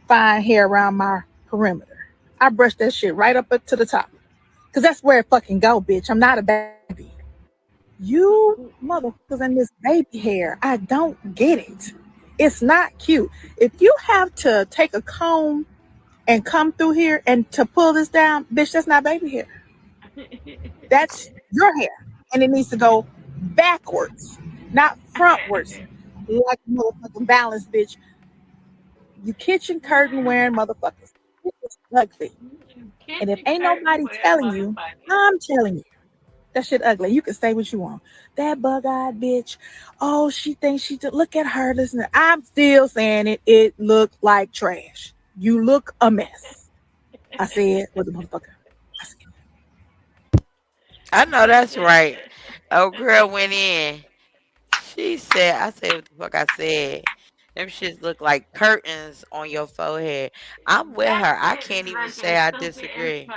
fine hair around my perimeter. I brush that shit right up to the top. Cause that's where it fucking go, bitch. I'm not a baby. You motherfuckers and this baby hair, I don't get it. It's not cute. If you have to take a comb and come through here and to pull this down, bitch, that's not baby hair. That's your hair. And it needs to go backwards, not frontwards. Like a motherfucking balance, bitch. You kitchen curtain wearing motherfuckers. It's ugly. And if Kitchen ain't curtain nobody wear telling you, motherfuckers. I'm telling you. That shit ugly. You can say what you want. That bug-eyed bitch. Oh, she thinks she did. Look at her. Listen, I'm still saying it. It looked like trash. You look a mess. I said, what the motherfucker? I said, I know that's right. Oh, girl went in. She said, I said what the fuck I said. Them shits look like curtains on your forehead. I'm with That her. I shit can't be even say looking I stupid as disagree. fuck.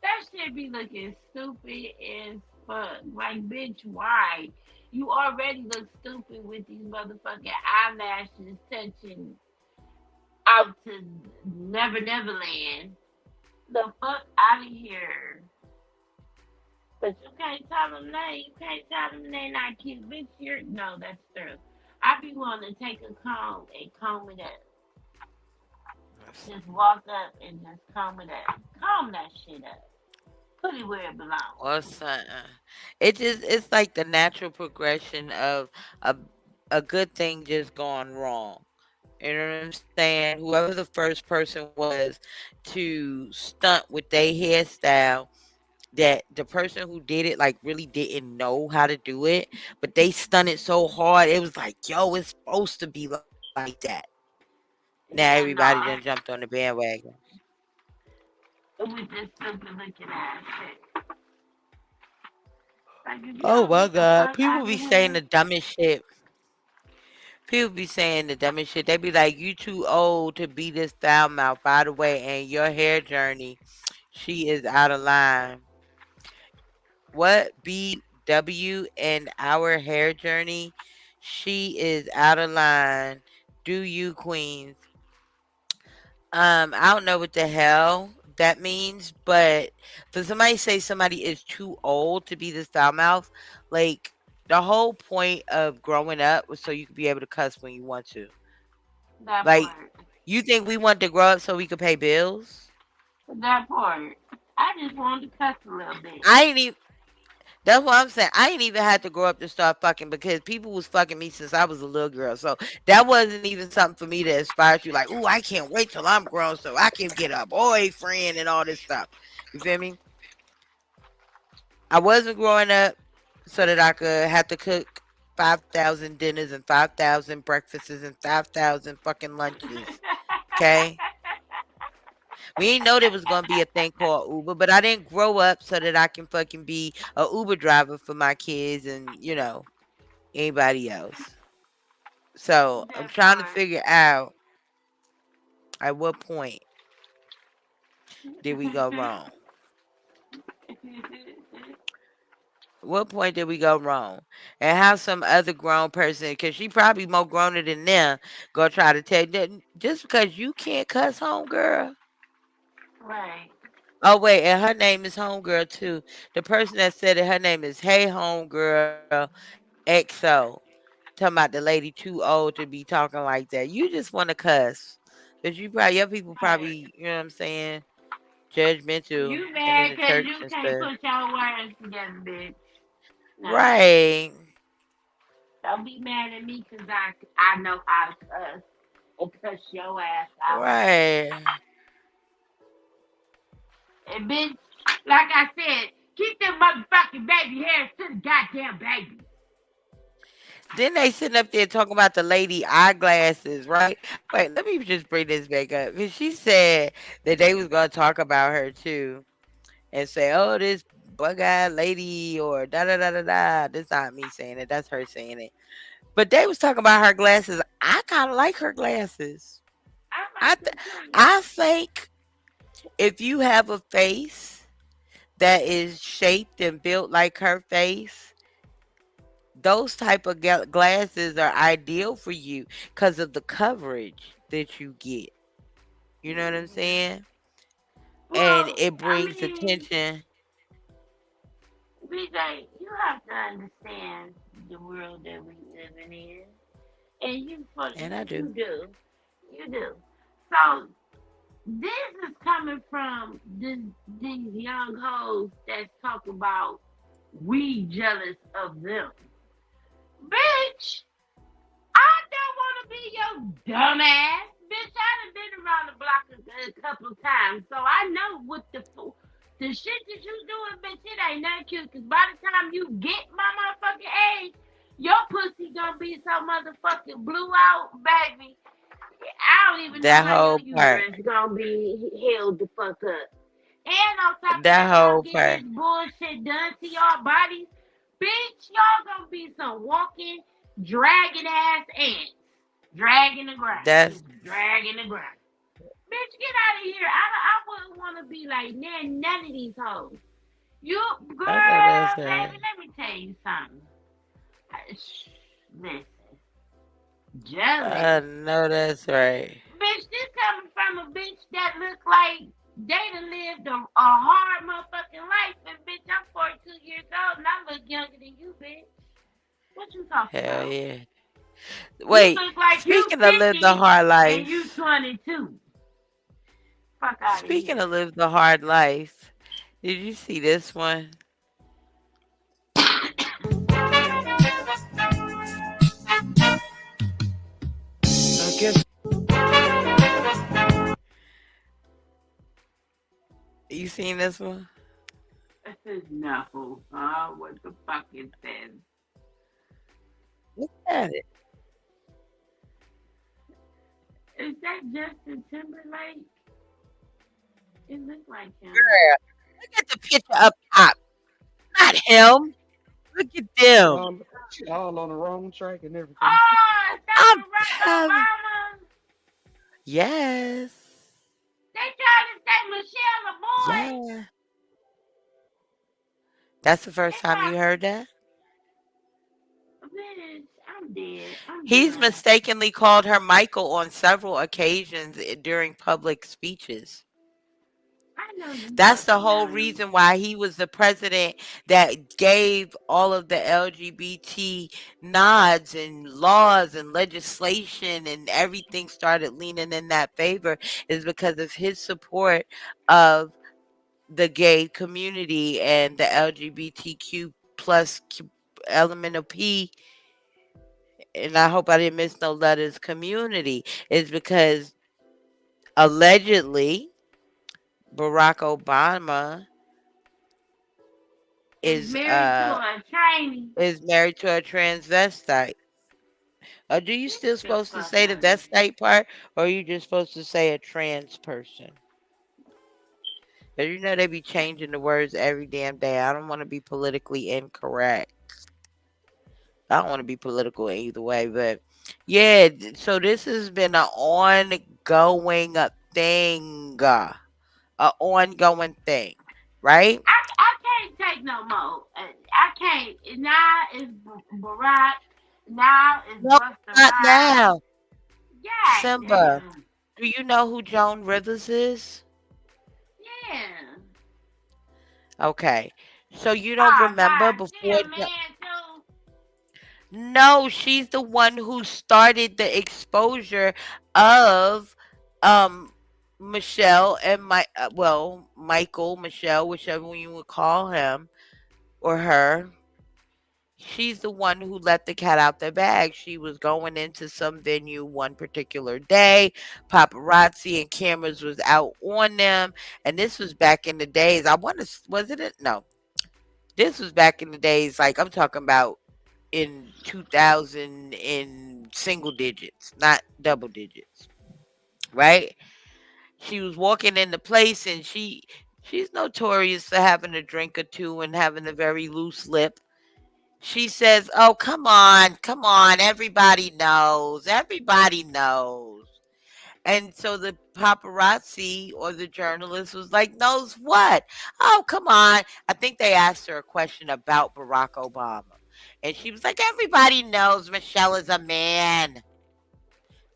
That shit be looking stupid as fuck? Like, bitch, why? You already look stupid with these motherfucking eyelashes touching out to Never Neverland. The fuck out of here. But you can't tell them that. You can't tell them they not cute. Bitch, you're. No, that's true. I be wanting to take a comb and comb it up. Just walk up and just comb it up. Comb that shit up. Put it where it belongs. Or something. It's like the natural progression of a a good thing just gone wrong. You know what I'm saying? Whoever the first person was to stunt with their hairstyle, that the person who did it like really didn't know how to do it, but they stunted so hard it was like, yo, it's supposed to be like that. Now everybody Yeah, done no. jumped on the bandwagon. With this stupid looking ass shit. Like, if you Oh don't my get the god. fuck People out be of saying here. the dumbest shit. People be saying the dumbest shit. They be like, you too old to be this foul mouth. By the way, and your hair journey, she is out of line. What? BW and our hair journey, she is out of line. Do you, queens? I don't know what the hell that means, but for somebody to say somebody is too old to be this foul mouth, like the whole point of growing up was so you could be able to cuss when you want to. That Like, part. you think we want to grow up so we could pay bills? That part. I just wanted to cuss a little bit. I ain't even. That's what I'm saying. I ain't even had to grow up to start fucking because people was fucking me since I was a little girl. So that wasn't even something for me to aspire to. Like, ooh, I can't wait till I'm grown so I can get a boyfriend and all this stuff. You feel me? I wasn't growing up so that I could have to cook 5,000 dinners and 5,000 breakfasts and 5,000 fucking lunches. Okay? We didn't know there was gonna be a thing called Uber, but I didn't grow up so that I can fucking be a Uber driver for my kids and anybody else. So I'm That trying to part. figure out at what point did we go wrong? What point did we go wrong? And how some other grown person, because she probably more growner than them, go try to tell that just because you can't cuss home girl. Right. Oh wait, and her name is Homegirl too. The person that said it, her name is Hey Homegirl XO. Talking about the lady too old to be talking like that. You just want to cuss. But you probably your people Right. probably, you know what I'm saying, judgmental You and in mad the because church you and can't stuff. put your words together, bitch. Nah. Right. Don't be mad at me because I know how to cuss and cuss your ass out. Right. And bitch, like I said, keep them motherfucking baby hairs to the goddamn baby. Then they sitting up there talking about the lady eyeglasses, right? Wait, let me just bring this back up. Because she said that they was gonna talk about her too and say, oh, this bug-eyed lady or da da da da da. That's not me saying it. That's her saying it. But they was talking about her glasses. I kind of like her glasses. I I like th- them too. I think if you have a face that is shaped and built like her face, those type of glasses are ideal for you because of the coverage that you get. You know what I'm Hmm. saying? And Well, it I brings mean, attention. BJ, you have to understand the world that we living in, and And I you do. do, you do. So this is coming from these young hoes that's talking about we jealous of them, bitch. I don't want to be your dumb ass, bitch. I done been around the block a couple of times, so I know what the shit that you doing, bitch. It ain't nothing cute. Cause by the time you get my motherfucking age, your pussy gonna be so motherfucking blue out, baby. I don't even know That how your whole part. uterus gonna be held the fuck up. And on top of That that, y'all whole getting part. this bullshit done to y'all bodies. Bitch, y'all gonna be some walking, dragging ass ants. Dragging the ground. That's Just dragging the ground. Bitch, get out of here. I wouldn't want to be like none of these hoes. You, I know girl, that's baby, right. let me tell you something. Listen, jealous. I know that's right. Bitch, this coming from a bitch that look like they done lived a hard motherfucking life. And bitch, I'm 42 years old and I look younger than you, bitch. What you talking Hell about? yeah. You Wait, look like you speaking of live the 50 hard and you life, 22. Fuck out of speaking here. of live the hard life, did you see this one? I guess you seen this one? No. What the fuck it says. Look at it. Is that Justin Timberlake? It looks like him. Girl, look at the picture up top. Not him. Look at She them. all, she all on the wrong track and everything. Oh, is that I'm Barack telling. Obama? Yes. They trying to say Michelle a boy. Yeah. That's the They first time trying, you heard that? bitch, I'm dead. I'm He's done. mistakenly called her Michael on several occasions during public speeches. I know you That's the fucking whole lying. reason why he was the president that gave all of the LGBT nods and laws and legislation and everything started leaning in that favor is because of his support of the gay community and the LGBTQ plus element of P, and I hope I didn't miss no letters, community, is because allegedly Barack Obama Is is married to uh a trainee. is married to a transvestite. Do you Get still the supposed to fuck say the out of here. vestite part, or are you just supposed to say a trans person? 'Cause you know they be changing the words every damn day. I don't want to be politically incorrect. I don't want to be political either way, but yeah. So this has been an ongoing thing, a ongoing thing, right? I can't take no more. I can't. Now is Barack. Now is No, Buster not Rhymes. now, God Simba. damn. Do you know who Joan Rivers is? Yeah. Okay. So you don't Oh remember God, she before a man too. no, she's the one who started the exposure of um Michelle and Michael, Michelle, whichever one you would call him or her. She's the one who let the cat out the bag. She was going into some venue one particular day. Paparazzi and cameras was out on them, and this was back in the days. I want to was it? No, this was back in the days. Like I'm talking about in 2000 in single digits, not double digits, right? She was walking in the place, and she's notorious for having a drink or two and having a very loose lip. She says, "Oh, come on, everybody knows, everybody knows." And so the paparazzi or the journalist was like, "Knows what? Oh, come on." I think they asked her a question about Barack Obama. And she was like, "Everybody knows Michelle is a man.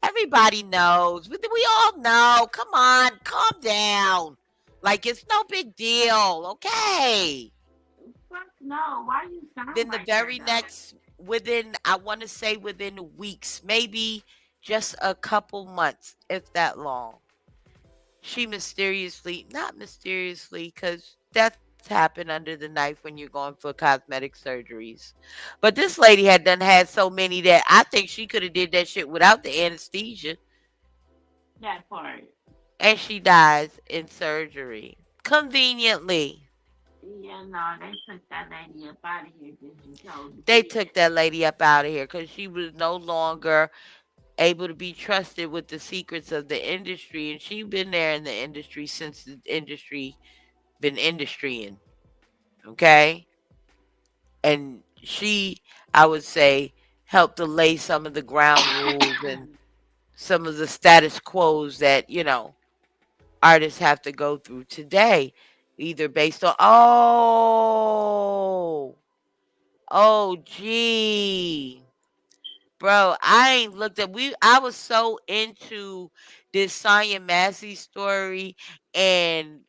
Everybody knows. We all know. Come on, calm down. Like it's no big deal, okay?" Fuck no. Why you sound Then the like that very though? next, within, I want to say within weeks, maybe just a couple months, if that long, she mysteriously, not mysteriously, because deaths happen under the knife when you're going for cosmetic surgeries. But this lady had done had so many that I think she could have did that shit without the anesthesia. That part. And she dies in surgery. Conveniently. Yeah, no, they took that lady up out of here because you told the They kid. took that lady up out of here because she was no longer able to be trusted with the secrets of the industry. And she been there in the industry since the industry been industrying. Okay. And she, I would say, helped to lay some of the ground rules and some of the status quos that, artists have to go through today. either based on oh gee. Bro, I ain't looked at I was so into this Sonya Massey story and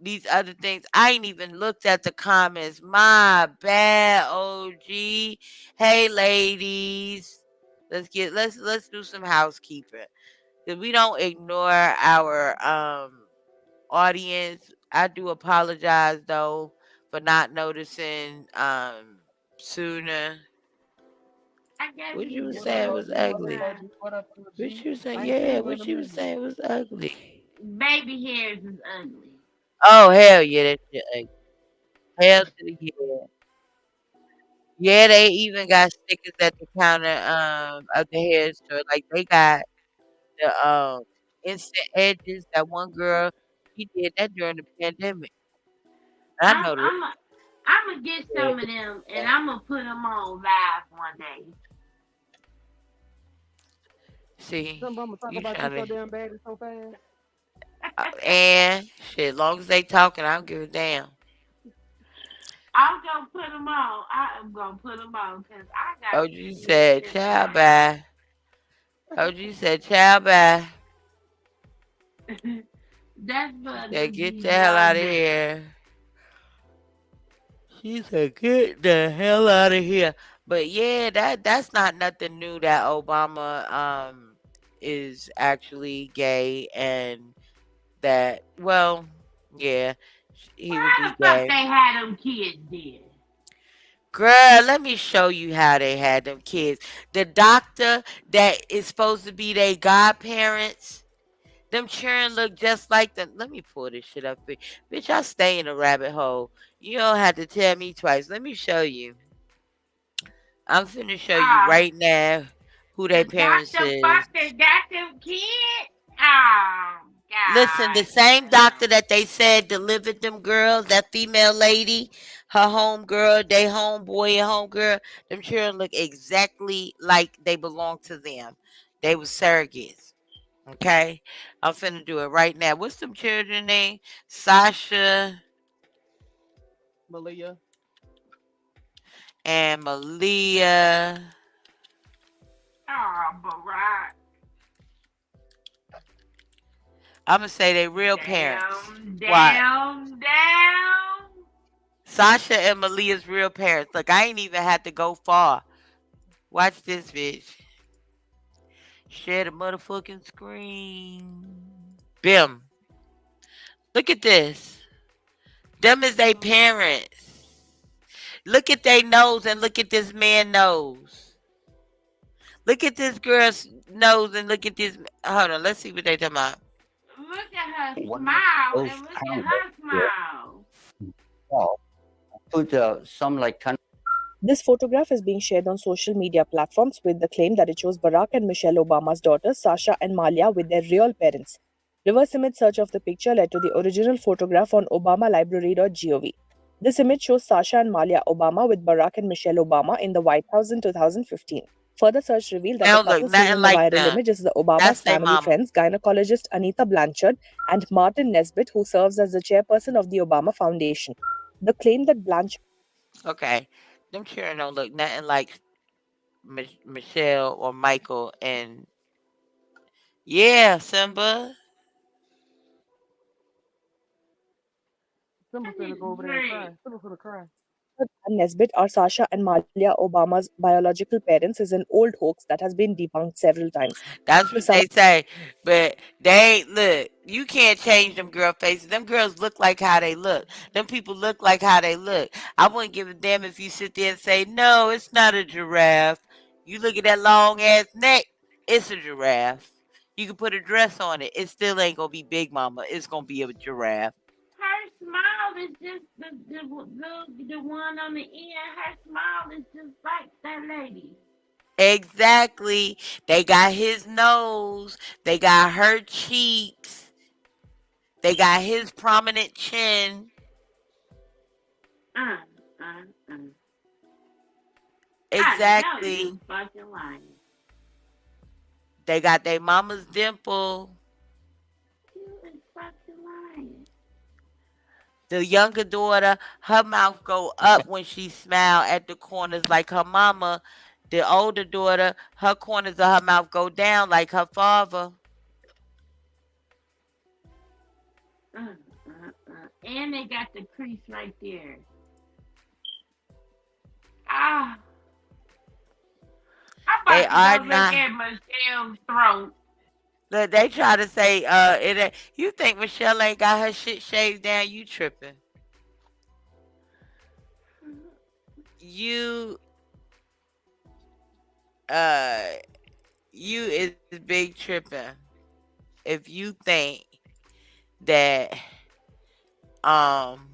these other things. I ain't even looked at the comments. My bad, OG. Hey ladies. Let's do some housekeeping. Cause we don't ignore our audience. I do apologize though for not noticing sooner. I guess What you it's was What up, saying because was OG? you What up, ugly. OG? What up, OG? What you was saying? I ain't Yeah, seen you in what a you was minute. saying was ugly. baby hairs is ugly. Oh hell yeah, that shit ugly. Hell to the yeah. Yeah, they even got stickers at the counter of the hair store. Like they got the instant edges. That one girl, she did that during the pandemic. I I'm know the I'm a, I'm gonna get rest some of them of and that. I'm gonna put them on live one day. See, Something I'm gonna talk you about you trying so to damn bad so fast. and shit. Long as they talking, I don't give a damn. I'm gonna put them on. I am gonna put them on because I got some OG shit said, to "Ciao, say. bye." OG said, "Ciao, bye." That's She for said, the "Get the hell B-boy out of man. here." She said, "Get the hell out of here." But yeah, that's not nothing new that Obama is actually gay and that well, yeah, Well, he would how be the fuck gay. they had them kids then? Girl, let me show you how they had them kids. The doctor that is supposed to be their godparents, them children look just like them. Let me pull this shit up. Bitch, I stay in a rabbit hole. You don't have to tell me twice. Let me show you. I'm finna show you Ah, right now who the their parents doctor is. fucking got them kids? Oh, Listen, the god same doctor damn. that they said delivered them girls, that female lady, her home girl, they homeboy and homegirl, them children look exactly like they belong to them. They was surrogates. Okay? I'm finna do it right now. What's them children name? Sasha Malia. and Malia. Oh, Barack. I'm gonna say they real parents. Damn, What? damn, damn. Sasha and Malia's real parents. Look, I ain't even had to go far. Watch this, bitch. Share the motherfucking screen. Bim. Look at this. Them is they Oh, parents. Look at their nose and look at this man nose. Look at this girl's nose and look at this. Hold on, let's see what they talking about. Look at her One smile of and look at how her smile. well, put some like kind. This photograph is being shared on social media platforms with the claim that it shows Barack and Michelle Obama's daughters, Sasha and Malia, with their real parents. Reverse image search of the picture led to the original photograph on obamalibrary.gov. This image shows Sasha and Malia Obama with Barack and Michelle Obama in the White House in 2015. Further search revealed They that the don't look couple seen nothing in the like viral them. image is the Obama's That's their family mama. friends, gynecologist Anita Blanchard and Martin Nesbitt, who serves as the chairperson of the Obama Foundation. The claim that Blanchard Okay. Them children don't look nothing like Michelle or Michael. And yeah, Simba. Simba I finna need go a over there and cry. drink. Simba finna cry. and Nesbitt are Sasha and Malia Obama's biological parents is an old hoax that has been debunked several times. That's The what they say. But they ain't look. You can't change them girl faces. Them girls look like how they look. Them people look like how they look. I wouldn't give a damn if you sit there and say, no, it's not a giraffe. You look at that long ass neck, it's a giraffe. You can put a dress on it. It still ain't gonna be Big Mama. It's gonna be a giraffe. Her smile is just the one on the end. Her smile is just like that lady. Exactly. They got his nose. They got her cheeks. They got his prominent chin. Uh, uh, uh. I know Exactly. you fucking lying. They got their mama's dimple. You is fucking lying. The younger daughter, her mouth go up when she smile at the corners like her mama. The older daughter, her corners of her mouth go down like her father. And they got the crease right there. Ah, I'm They about to are go look not. at Michelle's throat. Look, they try to say, you think Michelle ain't got her shit shaved down? You tripping? You, uh, you is big tripping if you think that, um,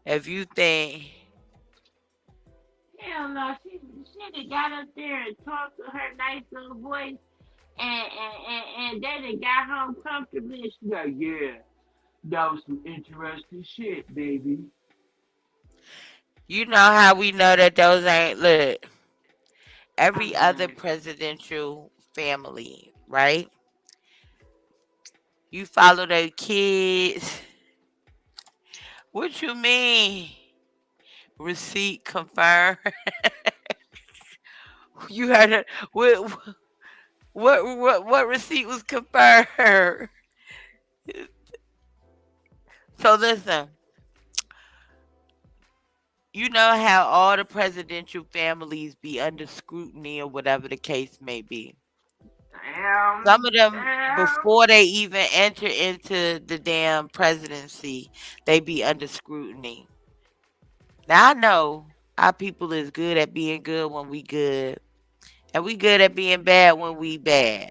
if you think Hell no, she done got up there and talked to her nice little voice, and they done got home comfortably. And she like, yeah, that was some interesting shit, baby. you know how we know that those ain't look. Every I'm other done. presidential family, right? You follow their kids. What you mean? Receipt confirmed. You heard it. What receipt was confirmed? So listen, you know how all the presidential families be under scrutiny or whatever the case may be. Some of them, Damn. before they even enter into the damn presidency, they be under scrutiny. Now I know our people is good at being good when we good, and we good at being bad when we bad.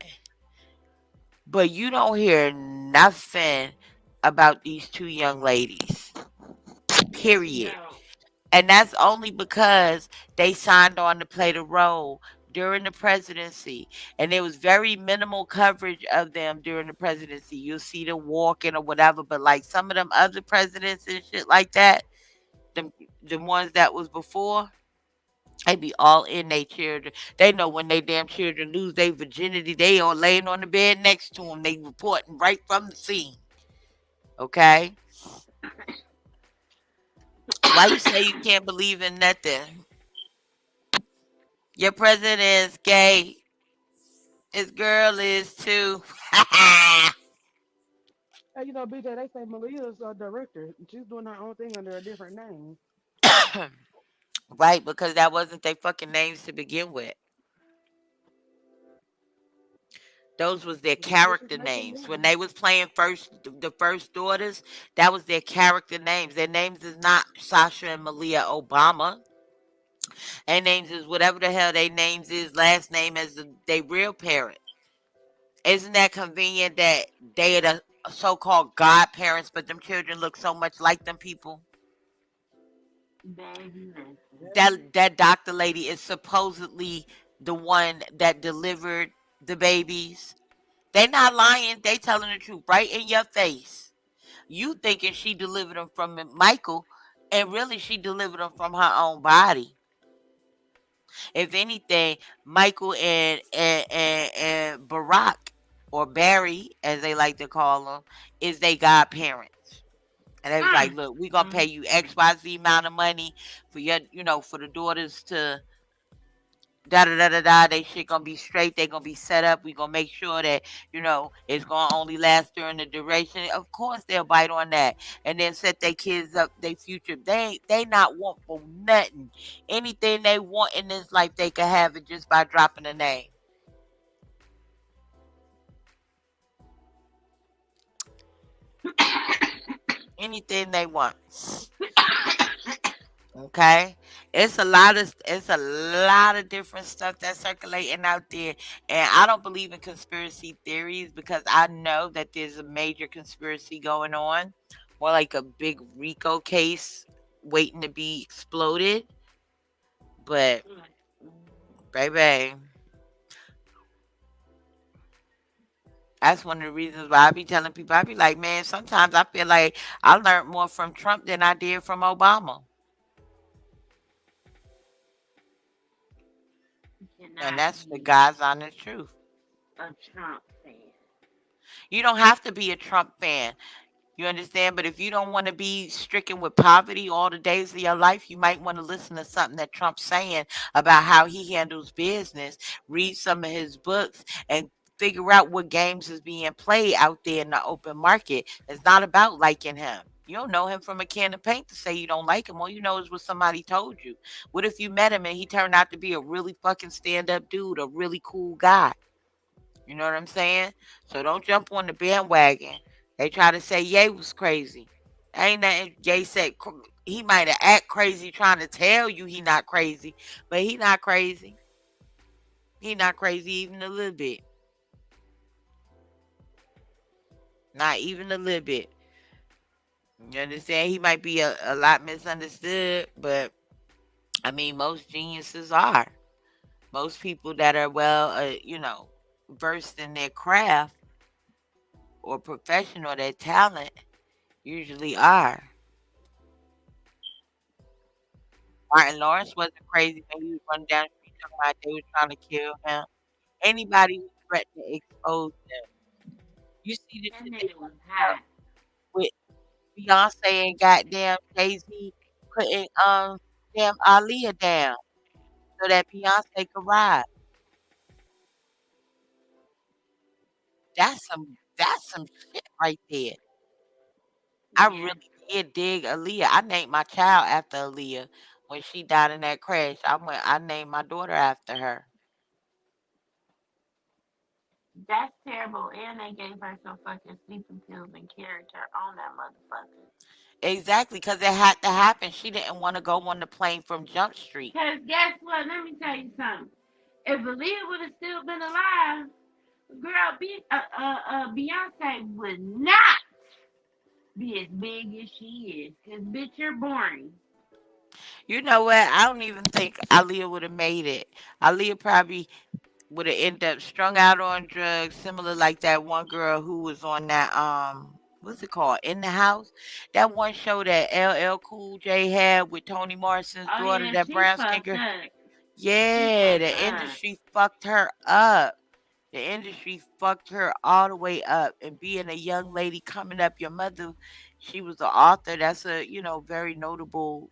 But you don't hear nothing about these two young ladies. Period. No. And that's only because they signed on to play the role during the presidency. And there was very minimal coverage of them during the presidency. You'll see them walking or whatever, but like some of them other presidents and shit like that, the the ones that was before, they be all in their children. They know when they damn children lose their virginity, they all laying on the bed next to them. They reporting right from the scene. Okay? Why you say you can't believe in nothing? Your president is gay. His girl is too. Hey, BJ, they say Malia's a director. She's doing her own thing under a different name. Right, because that wasn't their fucking names to begin with. Those was their Well, she's character making names. When movies. they was playing the first daughters, that was their character names. Their names is not Sasha and Malia Obama. Their names is whatever the hell their names is, last name as they real parent. Isn't that convenient that they are the so-called godparents, but them children look so much like them people? Baby, listen. Yeah. That doctor lady is supposedly the one that delivered the babies. They not lying. They telling the truth right in your face. You thinking she delivered them from Michael, and really she delivered them from her own body. If anything, Michael and Barack, or Barry as they like to call him, is they godparents. And they was like, Mm, look, we gonna pay mm, you mm. XYZ amount of money for your, for the daughters to da da da da da. They shit gonna be straight. They gonna be set up. We gonna make sure that it's gonna only last during the duration. Of course, they'll bite on that, and then set their kids up, their future. They not want for nothing. Anything they want in this life, they can have it just by dropping a name. Anything they want. Okay, it's a lot of different stuff that's circulating out there, and I don't believe in conspiracy theories because I know that there's a major conspiracy going on, more like a big Rico case waiting to be exploded. But baby, that's one of the reasons why I be telling people, I be like, man, sometimes I feel like I learned more from Trump than I did from Obama, You and cannot that's the be God's honest truth. a Trump fan. You don't have to be a Trump fan. You understand? But if you don't want to be stricken with poverty all the days of your life, you might want to listen to something that Trump's saying about how he handles business, read some of his books, and figure out what games is being played out there in the open market. It's not about liking him. You don't know him from a can of paint to say you don't like him. All you know is what somebody told you. What if you met him and he turned out to be a really fucking stand up dude, a really cool guy? You know what I'm saying? So don't jump on the bandwagon. They try to say Ye was crazy. Ain't nothing. Ye said he might have act crazy trying to tell you he not crazy, but he not crazy. He not crazy even a little bit. Not even a little bit. You understand? He might be a lot misunderstood, but I mean, most geniuses are. Most people that are well, versed in their craft or profession or their talent usually are. Martin Lawrence wasn't crazy when he was running down the street talking about they was trying to kill him. Anybody who threatened to expose them. You see the That shit they nigga was talking about hot. with Beyonce and goddamn Jay-Z putting damn Aaliyah down so that Beyonce could ride. That's some shit right there. I Yeah, really did dig Aaliyah. I named my child after Aaliyah. When she died in that crash, I named my daughter after her. that's terrible. And they gave her some fucking sleeping pills and carried her on that motherfucker. Exactly, because it had to happen. She didn't want to go on the plane from Jump Street. Cause guess what? Let me tell you something. If Aaliyah would have still been alive, girl, Beyonce would not be as big as she is. Cause bitch, you're boring. You know what? I don't even think Aaliyah would have made it. Aaliyah probably would have ended up strung out on drugs, similar like that one girl who was on that what's it called? In the House. That one show that LL Cool J had with Toni Morrison's Oh daughter, yeah, that she brown skin fucked girl. up. She Yeah, fucked the up. industry fucked her up. The industry fucked her all the way up. And being a young lady coming up, your mother, she was an author. That's a, very notable,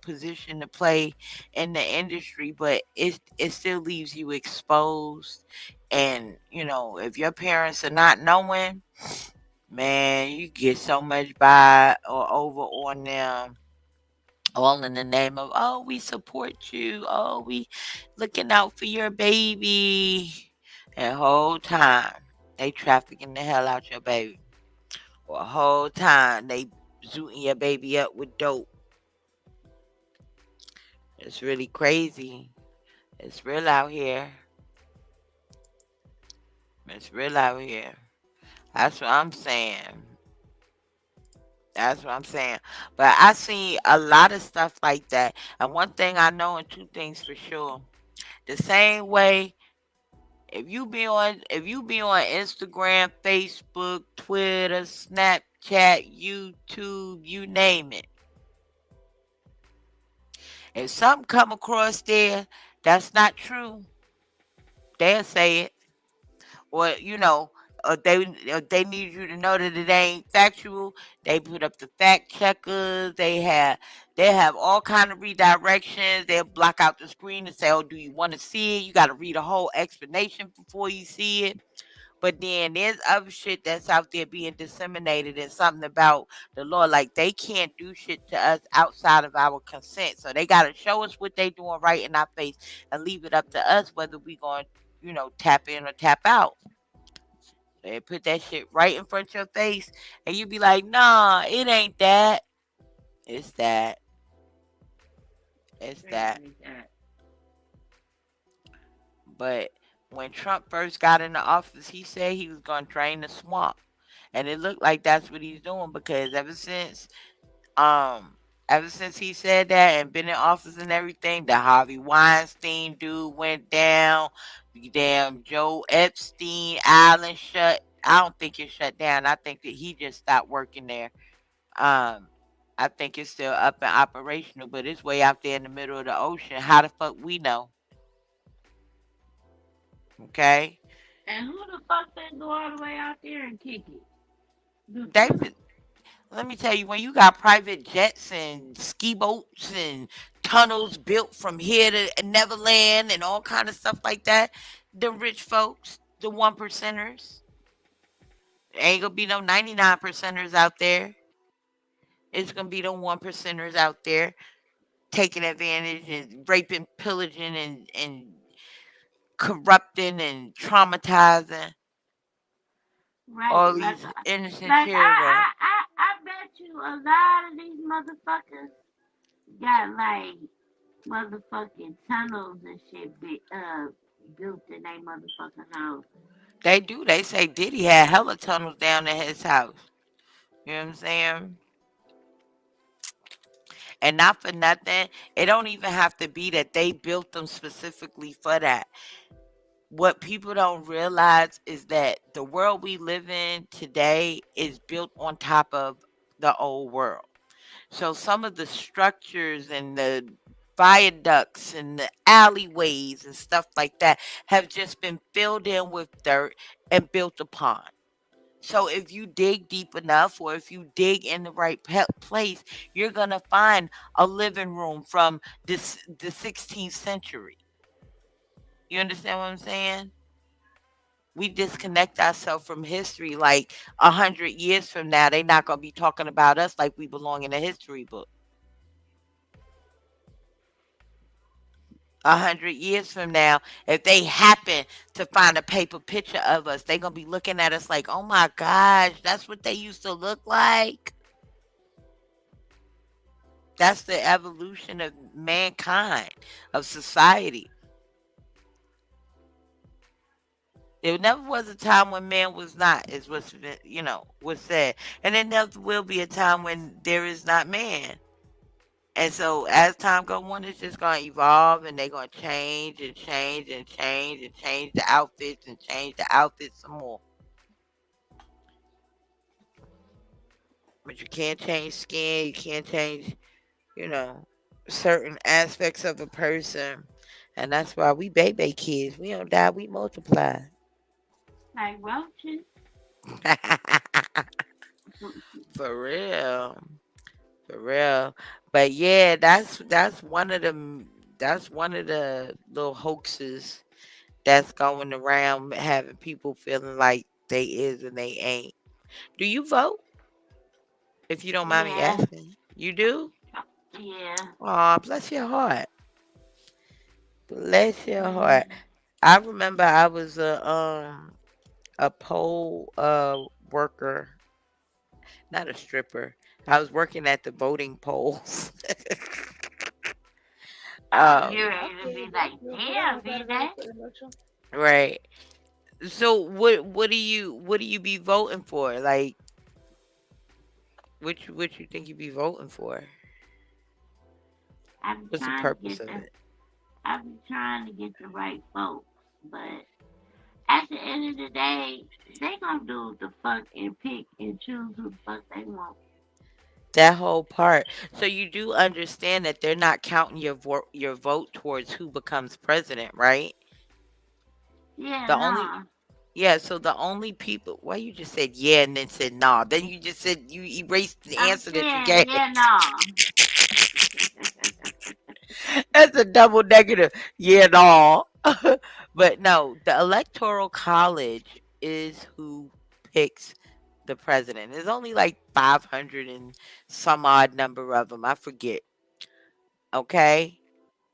position to play in the industry, but it still leaves you exposed. And, if your parents are not knowing, man, you get so much by or over on them, all in the name of, oh, we support you, oh, we looking out for your baby. And whole time they trafficking the hell out your baby. Or whole time they zooting your baby up with dope. It's really crazy. It's real out here. It's real out here. That's what I'm saying. That's what I'm saying. But I see a lot of stuff like that. And one thing I know, and two things for sure. The same way, if you be on Instagram, Facebook, Twitter, Snapchat, YouTube, you name it. If something come across there that's not true, they'll say it. Or they need you to know that it ain't factual. They put up the fact checkers. They have all kind of redirections. They'll block out the screen and say, "Oh, do you want to see it? You got to read a whole explanation before you see it." But then there's other shit that's out there being disseminated and something about the law. Like they can't do shit to us outside of our consent. So they gotta show us what they doing right in our face and leave it up to us whether we going tap in or tap out. They put that shit right in front of your face and you be like, nah, it ain't that. It's that. It's Straight that. like that. But when Trump first got into office, he said he was gonna drain the swamp. And it looked like that's what he's doing because Um, ever since he said that and been in office and everything, the Harvey Weinstein dude went down. The damn Joe Epstein Island shut. I don't think it shut down. I think that he just stopped working there. Um, I think it's still up and operational, but it's way out there in the middle of the ocean. How the fuck we know? Okay, And who the fuck they go all the way out there and kick it? The they truth. Let me tell you, when you got private jets and ski boats and tunnels built from here to Neverland and all kind of stuff like that, the rich folks, the one percenters, ain't gonna be no 99 percenters out there. It's gonna be the one percenters out there taking advantage and raping, pillaging, and corrupting and traumatizing Right, all these innocent like children. I bet you a lot of these motherfuckers got like motherfucking tunnels and shit built in their motherfucking house. They do. They say Diddy had hella tunnels down in his house. You know what I'm saying? And not for nothing, it don't even have to be that they built them specifically for that. What people don't realize is that the world we live in today is built on top of the old world. So some of the structures and the viaducts and the alleyways and stuff like that have just been filled in with dirt and built upon. So if you dig deep enough or if you dig in the right place, you're going to find a living room from the 16th century. You understand what I'm saying? We disconnect ourselves from history. Like 100 years from now, they're not going to be talking about us like we belong in a history book. 100 years from now, if they happen to find a paper picture of us, they're going to be looking at us like, oh my gosh, that's what they used to look like. That's the evolution of mankind, of society. There never was a time when man was not, is what's was said, and there never will be a time when there is not man. And so as time go on, it's just gonna evolve, and they're gonna change and change and change and change the outfits and change the outfits some more. But you can't change skin. You can't change, you know, certain aspects of a person, and that's why we baby kids. We don't die. We multiply. Like roaches. For real. For real. But yeah, that's one of the little hoaxes that's going around having people feeling like they is and they ain't. Do you vote? If you don't mind me Yeah, asking. You do? yeah. Oh, bless your heart. Bless your heart. Mm. I remember I was a poll worker, not a stripper. I was working at the voting polls. I was um, getting I ready to feel be you, but like, I feel good. I damn, don't gotta be go that. to the election. right. So what do you be voting for? Like what you think you be voting for? I be What's the trying to purpose get of the it? I be trying to get the right folks, but at the end of the day, they gonna do the fuck and pick and choose who the fuck they want. That whole part. So you do understand that they're not counting your vote towards who becomes president, right? Yeah, The only nah. Yeah, so the only people, why you just said yeah and then said nah. Then you just said you erased the I'm answer that you saying, gave. yeah, nah. That's a double negative. Yeah, no. But no, the electoral college is who picks the president. There's only like 500 and some odd number of them. I forget. Okay.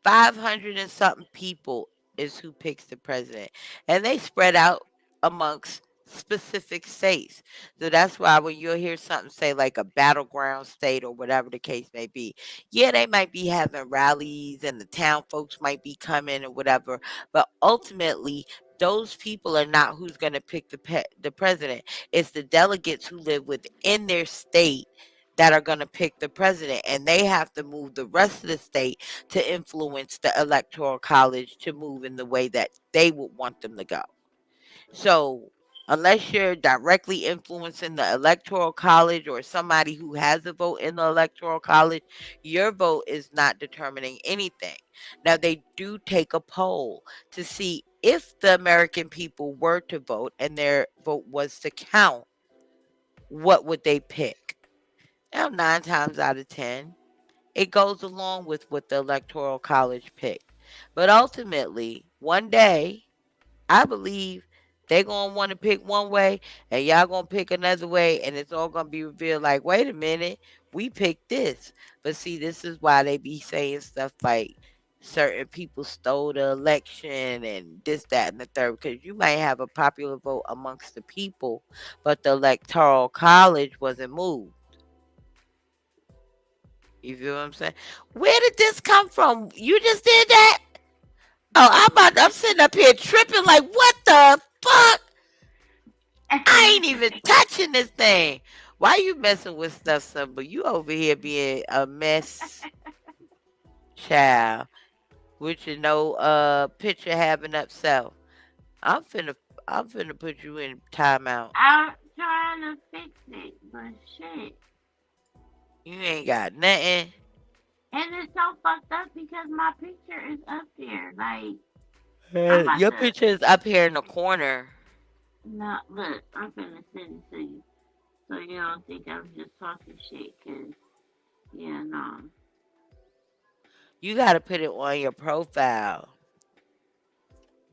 500 and something people is who picks the president. And they spread out amongst specific states. So that's why when you'll hear something say like a battleground state or whatever the case may be, yeah, they might be having rallies and the town folks might be coming or whatever. But ultimately, those people are not who's going to pick the president. It's the delegates who live within their state that are going to pick the president. And they have to move the rest of the state to influence the electoral college to move in the way that they would want them to go. So, unless you're directly influencing the electoral college or somebody who has a vote in the electoral college, your vote is not determining anything. Now, they do take a poll to see if the American people were to vote and their vote was to count, what would they pick? Nine times out of 10, it goes along with what the Electoral College picked. But ultimately, one day, I believe they're gonna want to pick one way and y'all gonna pick another way, and it's all gonna be revealed like, wait a minute, we picked this. But see, this is why they be saying stuff like certain people stole the election and this, that, and the third, because you might have a popular vote amongst the people, but the electoral college wasn't moved. You feel what I'm saying? Where did this come from? You just did that? Oh, I'm sitting up here tripping like, what the fuck? I ain't even touching this thing. Why you messing with stuff, son? But you over here being a mess child with your no picture having up self. I'm finna I'm finna put you in timeout. I'm trying to fix it, but shit. You ain't got nothing. And it's so fucked up because my picture is up there. Like, I'm about Your to. picture is up here in the corner. No, look, I'm finna send it to you. So you don't think I'm just talking shit. Cause, yeah, no. You gotta put it on your profile.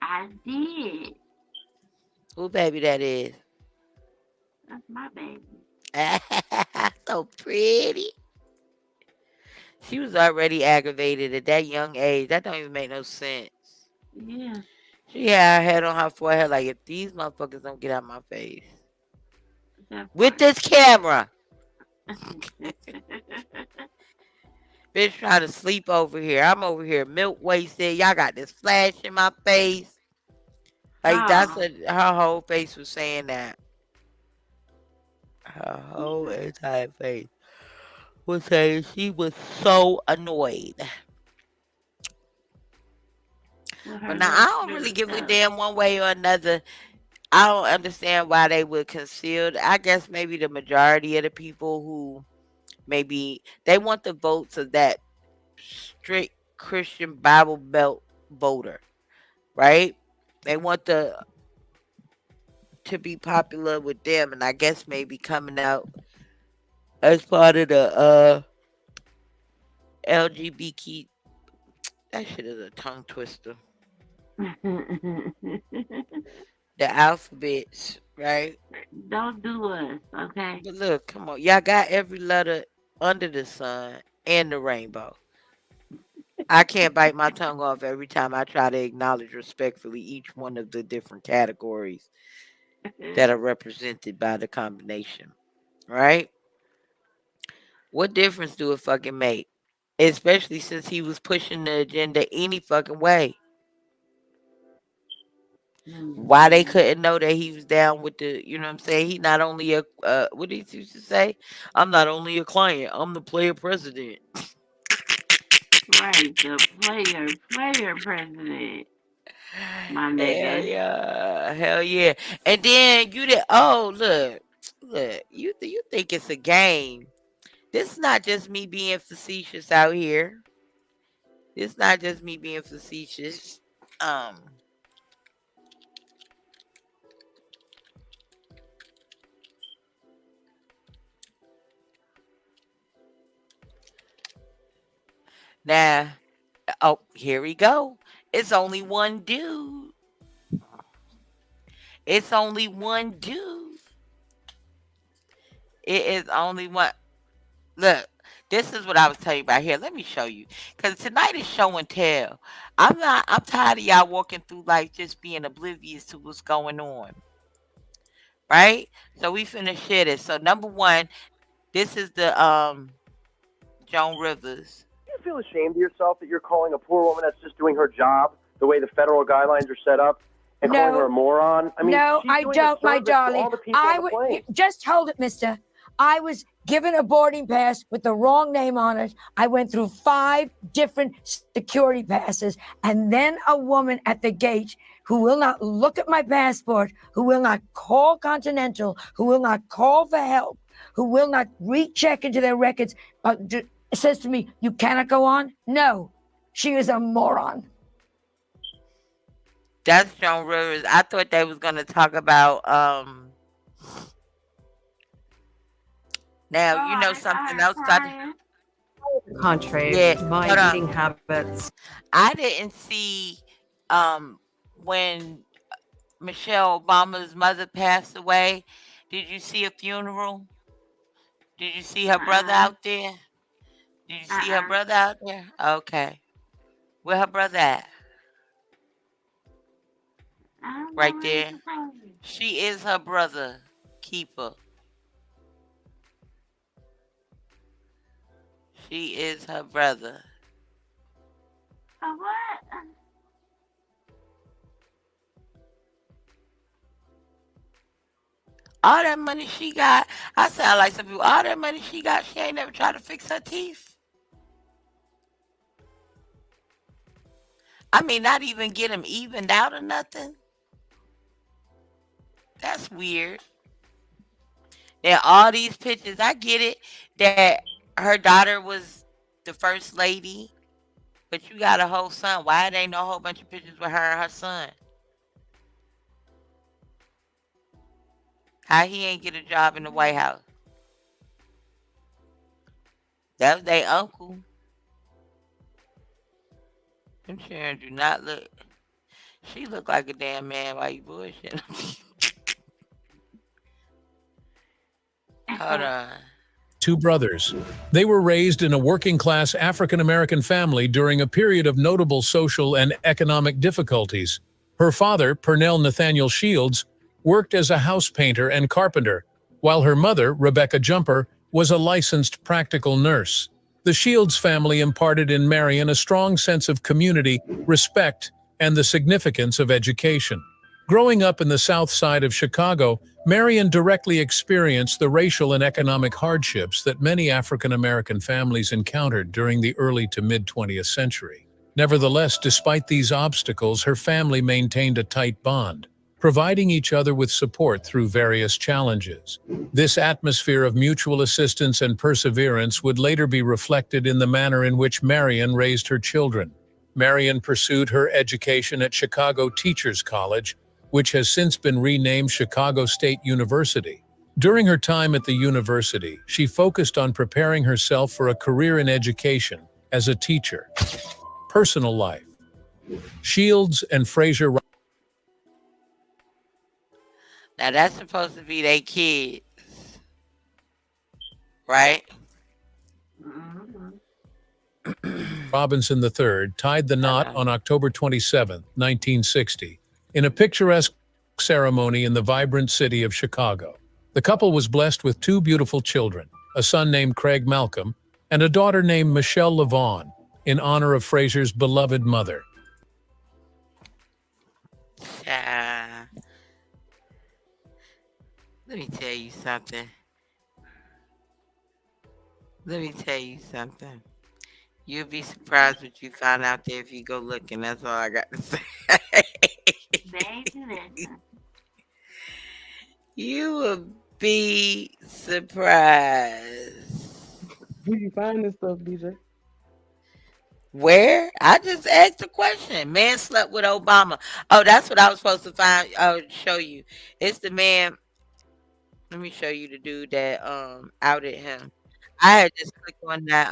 I did. Who baby that is? That's my baby. So pretty. She was already aggravated at that young age. That don't even make no sense. Yeah, She had her head on her forehead like, if these motherfuckers don't get out my face that with part. this camera, bitch trying to sleep over here. I'm over here milk wasted. Y'all got this flash in my face. Like that's oh, what her whole face was saying that. Her whole yeah. entire face was saying she was so annoyed. With But her now I little don't really sugar give a self. damn one way or another. I don't understand why they would conceal. I guess maybe the majority of the people who maybe they want the votes of that strict Christian Bible Belt voter, right? They want the to be popular with them, and I guess maybe coming out as part of the LGBT. That shit is a tongue twister. The alphabets, right? Don't do us, okay? But look, come on, y'all got every letter under the sun and the rainbow. I can't bite my tongue off every time I try to acknowledge respectfully each one of the different categories that are represented by the combination, right? What difference do it fucking make? Especially since he was pushing the agenda any fucking way. Why they Mhm. couldn't know that he was down with the, you know what I'm saying? He not only a, what did he used to say? I'm not only a client, I'm the player president. Right, the player president, my Hell nigga. yeah, hell yeah. And then you did, oh, look, you think it's a game. This is not just me being facetious out here. It's not just me being facetious. Now, oh, here we go. It's only one dude. It's only one dude. It is only one. Look, this is what I was telling you about here. Let me show you. Because tonight is show and tell. I'm tired of y'all walking through life just being oblivious to what's going on. Right? So we finna share this. So number one, this is the Joan Rivers. Do you feel ashamed of yourself that you're calling a poor woman that's just doing her job the way the federal guidelines are set up and calling her a moron? I mean, no, she's I doing a don't, my service to darling. all the people on the plane. Just hold it, mister. I was given a boarding pass with the wrong name on it. I went through 5 different security passes, and then a woman at the gate who will not look at my passport, who will not call Continental, who will not call for help, who will not recheck into their records, says to me, "You cannot go on." No, she is a moron. That's Joan Rivers. I thought they was gonna talk about Now Oh, you know I got something her else. crying. Contrary, Yeah, my hold on. eating habits. I didn't see um when Michelle Obama's mother passed away. Did you see a funeral? Did you see her brother Uh-uh. out there? Did you see her Uh-uh. brother out there? Okay. Where her brother at? I don't know Right where he's there. supposed to be. She is her brother keeper. She is her brother. What? All that money she got, I sound like some people. All that money she got, she ain't never tried to fix her teeth. I mean, not even get them evened out or nothing. That's weird. There all these pictures. I get it that her daughter was the first lady, but you got a whole son. Why it ain't no whole bunch of pictures with her and her son? How he ain't get a job in the White House? That was their uncle. Them children do not look. She look like a damn man. Why you bullshit? Hold on. Two brothers. They were raised in a working-class African-American family during a period of notable social and economic difficulties. Her father, Pernell Nathaniel Shields, worked as a house painter and carpenter, while her mother, Rebecca Jumper, was a licensed practical nurse. The Shields family imparted in Marion a strong sense of community, respect, and the significance of education. Growing up in the South Side of Chicago, Marion directly experienced the racial and economic hardships that many African American families encountered during the early to mid-20th century. Nevertheless, despite these obstacles, her family maintained a tight bond, providing each other with support through various challenges. This atmosphere of mutual assistance and perseverance would later be reflected in the manner in which Marion raised her children. Marion pursued her education at Chicago Teachers College, which has since been renamed Chicago State University. During her time at the university, she focused on preparing herself for a career in education as a teacher. Personal life. Shields and Fraser. Now that's supposed to be their kid, right? Mm-hmm. Robinson III tied the knot Hello. on October 27, 1960, in a picturesque ceremony in the vibrant city of Chicago. The couple was blessed with two beautiful children, a son named Craig Malcolm and a daughter named Michelle LaVaughn, in honor of Fraser's beloved mother. Ah, let me tell you something. Let me tell you something. You'll be surprised what you find out there if you go looking. That's all I got to say. Baby, listen. You will be surprised. Where you find this stuff, DJ? Where? I just asked the question. Man slept with Obama. Oh, that's what I was supposed to find. Show you. It's the man. Let me show you the dude that outed him. I had just clicked on that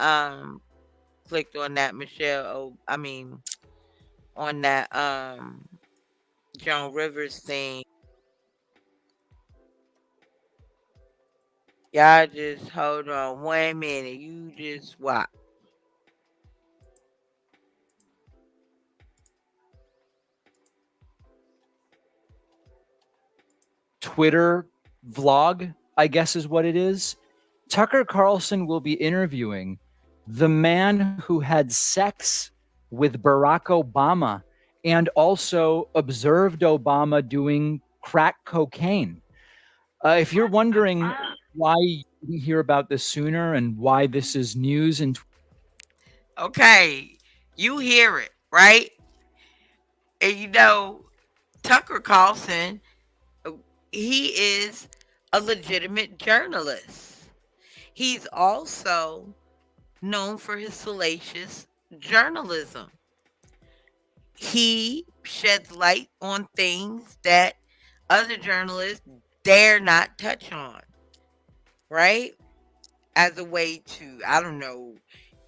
Michelle. Oh, I mean on that Joan Rivers thing. Y'all just hold on 1 minute. You just watch. Twitter vlog, I guess is what it is. Tucker Carlson will be interviewing the man who had sex with Barack Obama and also observed Obama doing crack cocaine. If you're What the wondering fuck? why you didn't hear about this sooner and why this is news and Okay, you hear it, right? And you know, Tucker Carlson, uh, he is a legitimate journalist. He's also known for his salacious journalism. He sheds light on things that other journalists dare not touch on, right? as a way to, I don't know,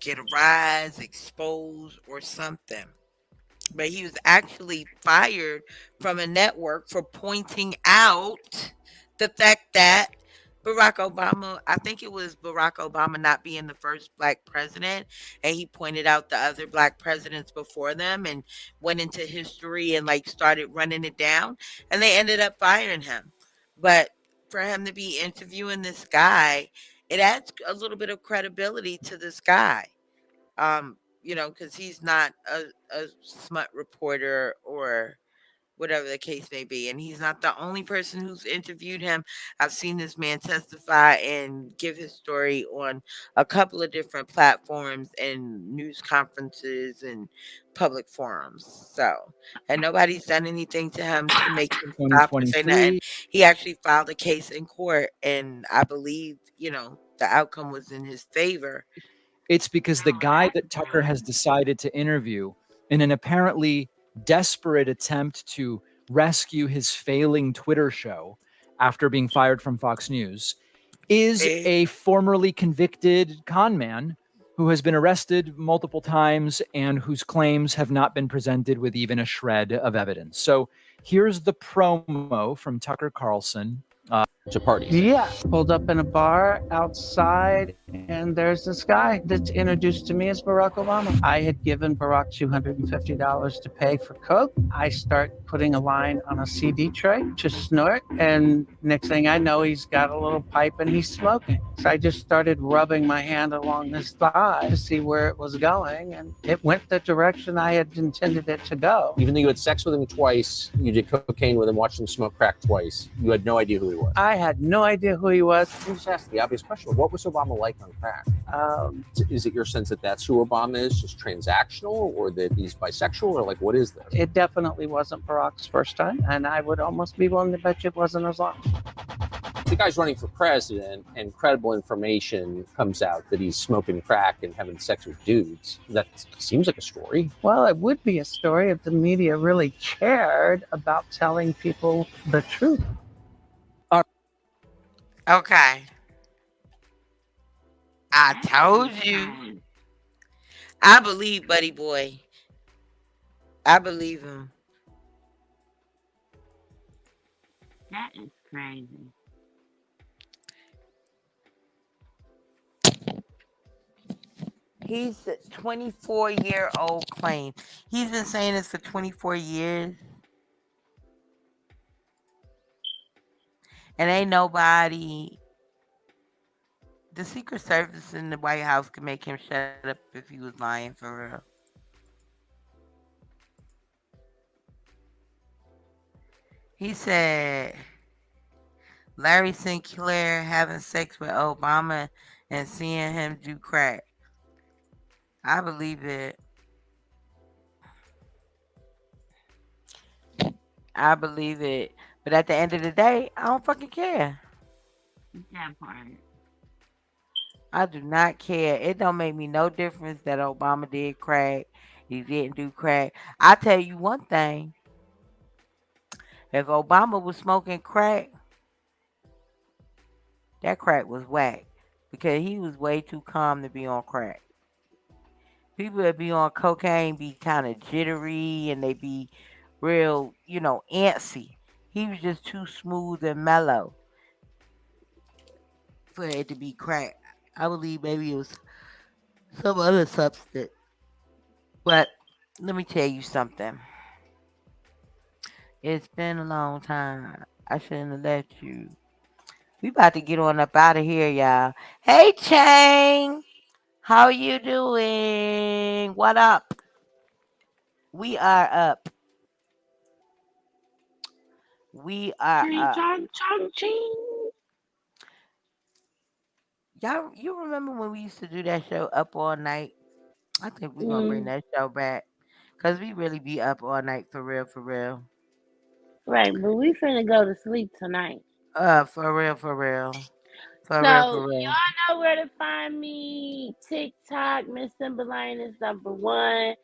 get a rise, expose, or something. But he was actually fired from a network for pointing out the fact that Barack Obama, I think it was Barack Obama not being the first black president, and he pointed out the other black presidents before them and went into history and like started running it down, and they ended up firing him. But for him to be interviewing this guy, it adds a little bit of credibility to this guy. Because he's not a smut reporter or whatever the case may be. And he's not the only person who's interviewed him. I've seen this man testify and give his story on a couple of different platforms and news conferences and public forums. So, and nobody's done anything to him to make him stop or say nothing. 2023. He actually filed a case in court, and I believe, the outcome was in his favor. It's because the guy that Tucker has decided to interview in an apparently desperate attempt to rescue his failing Twitter show after being fired from Fox News is a formerly convicted con man who has been arrested multiple times and whose claims have not been presented with even a shred of evidence. So here's the promo from Tucker Carlson. To parties. Yeah, pulled up in a bar outside, and there's this guy that's introduced to me as Barack Obama. I had given Barack $250 to pay for coke. I start putting a line on a CD tray to snort, and next thing I know, he's got a little pipe and he's smoking. So I just started rubbing my hand along his thigh to see where it was going, and it went the direction I had intended it to go. Even though you had sex with him twice, you did cocaine with him, watched him smoke crack twice, you had no idea who he was. I had no idea who he was. Let me just ask the obvious question. What was Obama like on crack? Is it your sense that that's who Obama is, just transactional, or that he's bisexual, or like, what is this? It definitely wasn't Barack's first time, and I would almost be willing to bet you it wasn't his last. The guy's running for president, and credible information comes out that he's smoking crack and having sex with dudes. That seems like a story. Well, it would be a story if the media really cared about telling people the truth. Okay. I told you. I believe Buddy Boy. I believe him. That is crazy. He's a 24-year-old claim. He's been saying this for 24 years. And ain't nobody. The Secret Service in the White House could make him shut up if he was lying for real. He said Larry Sinclair having sex with Obama and seeing him do crack. I believe it. I believe it. But at the end of the day, I don't fucking care. That part. I do not care. It don't make me no difference that Obama did crack. He didn't do crack. I tell you one thing. If Obama was smoking crack, that crack was whack. Because he was way too calm to be on crack. People that be on cocaine be kind of jittery and they be real, antsy. He was just too smooth and mellow for it to be crack. I believe maybe it was some other substance. But let me tell you something. It's been a long time. I shouldn't have let you. We about to get on up out of here, y'all. Hey, Chang. How you doing? What up? We are up. We are up. Y'all, you remember when we used to do that show Up All Night? I think we're going to bring that show back. Because we really be up all night for real, for real. Right, but we finna go to sleep tonight. For real, for real. For So, real, for real. y'all know where to find me. TikTok, Miss Timberline is #1.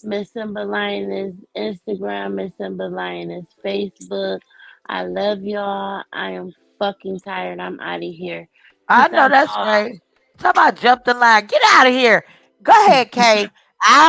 Miss Timberline is Instagram. Miss Timberline is Facebook. I love y'all. I am fucking tired. I'm out of here. I know that's right. Somebody jumped the line. Get out of here. Go ahead, Kay. I'll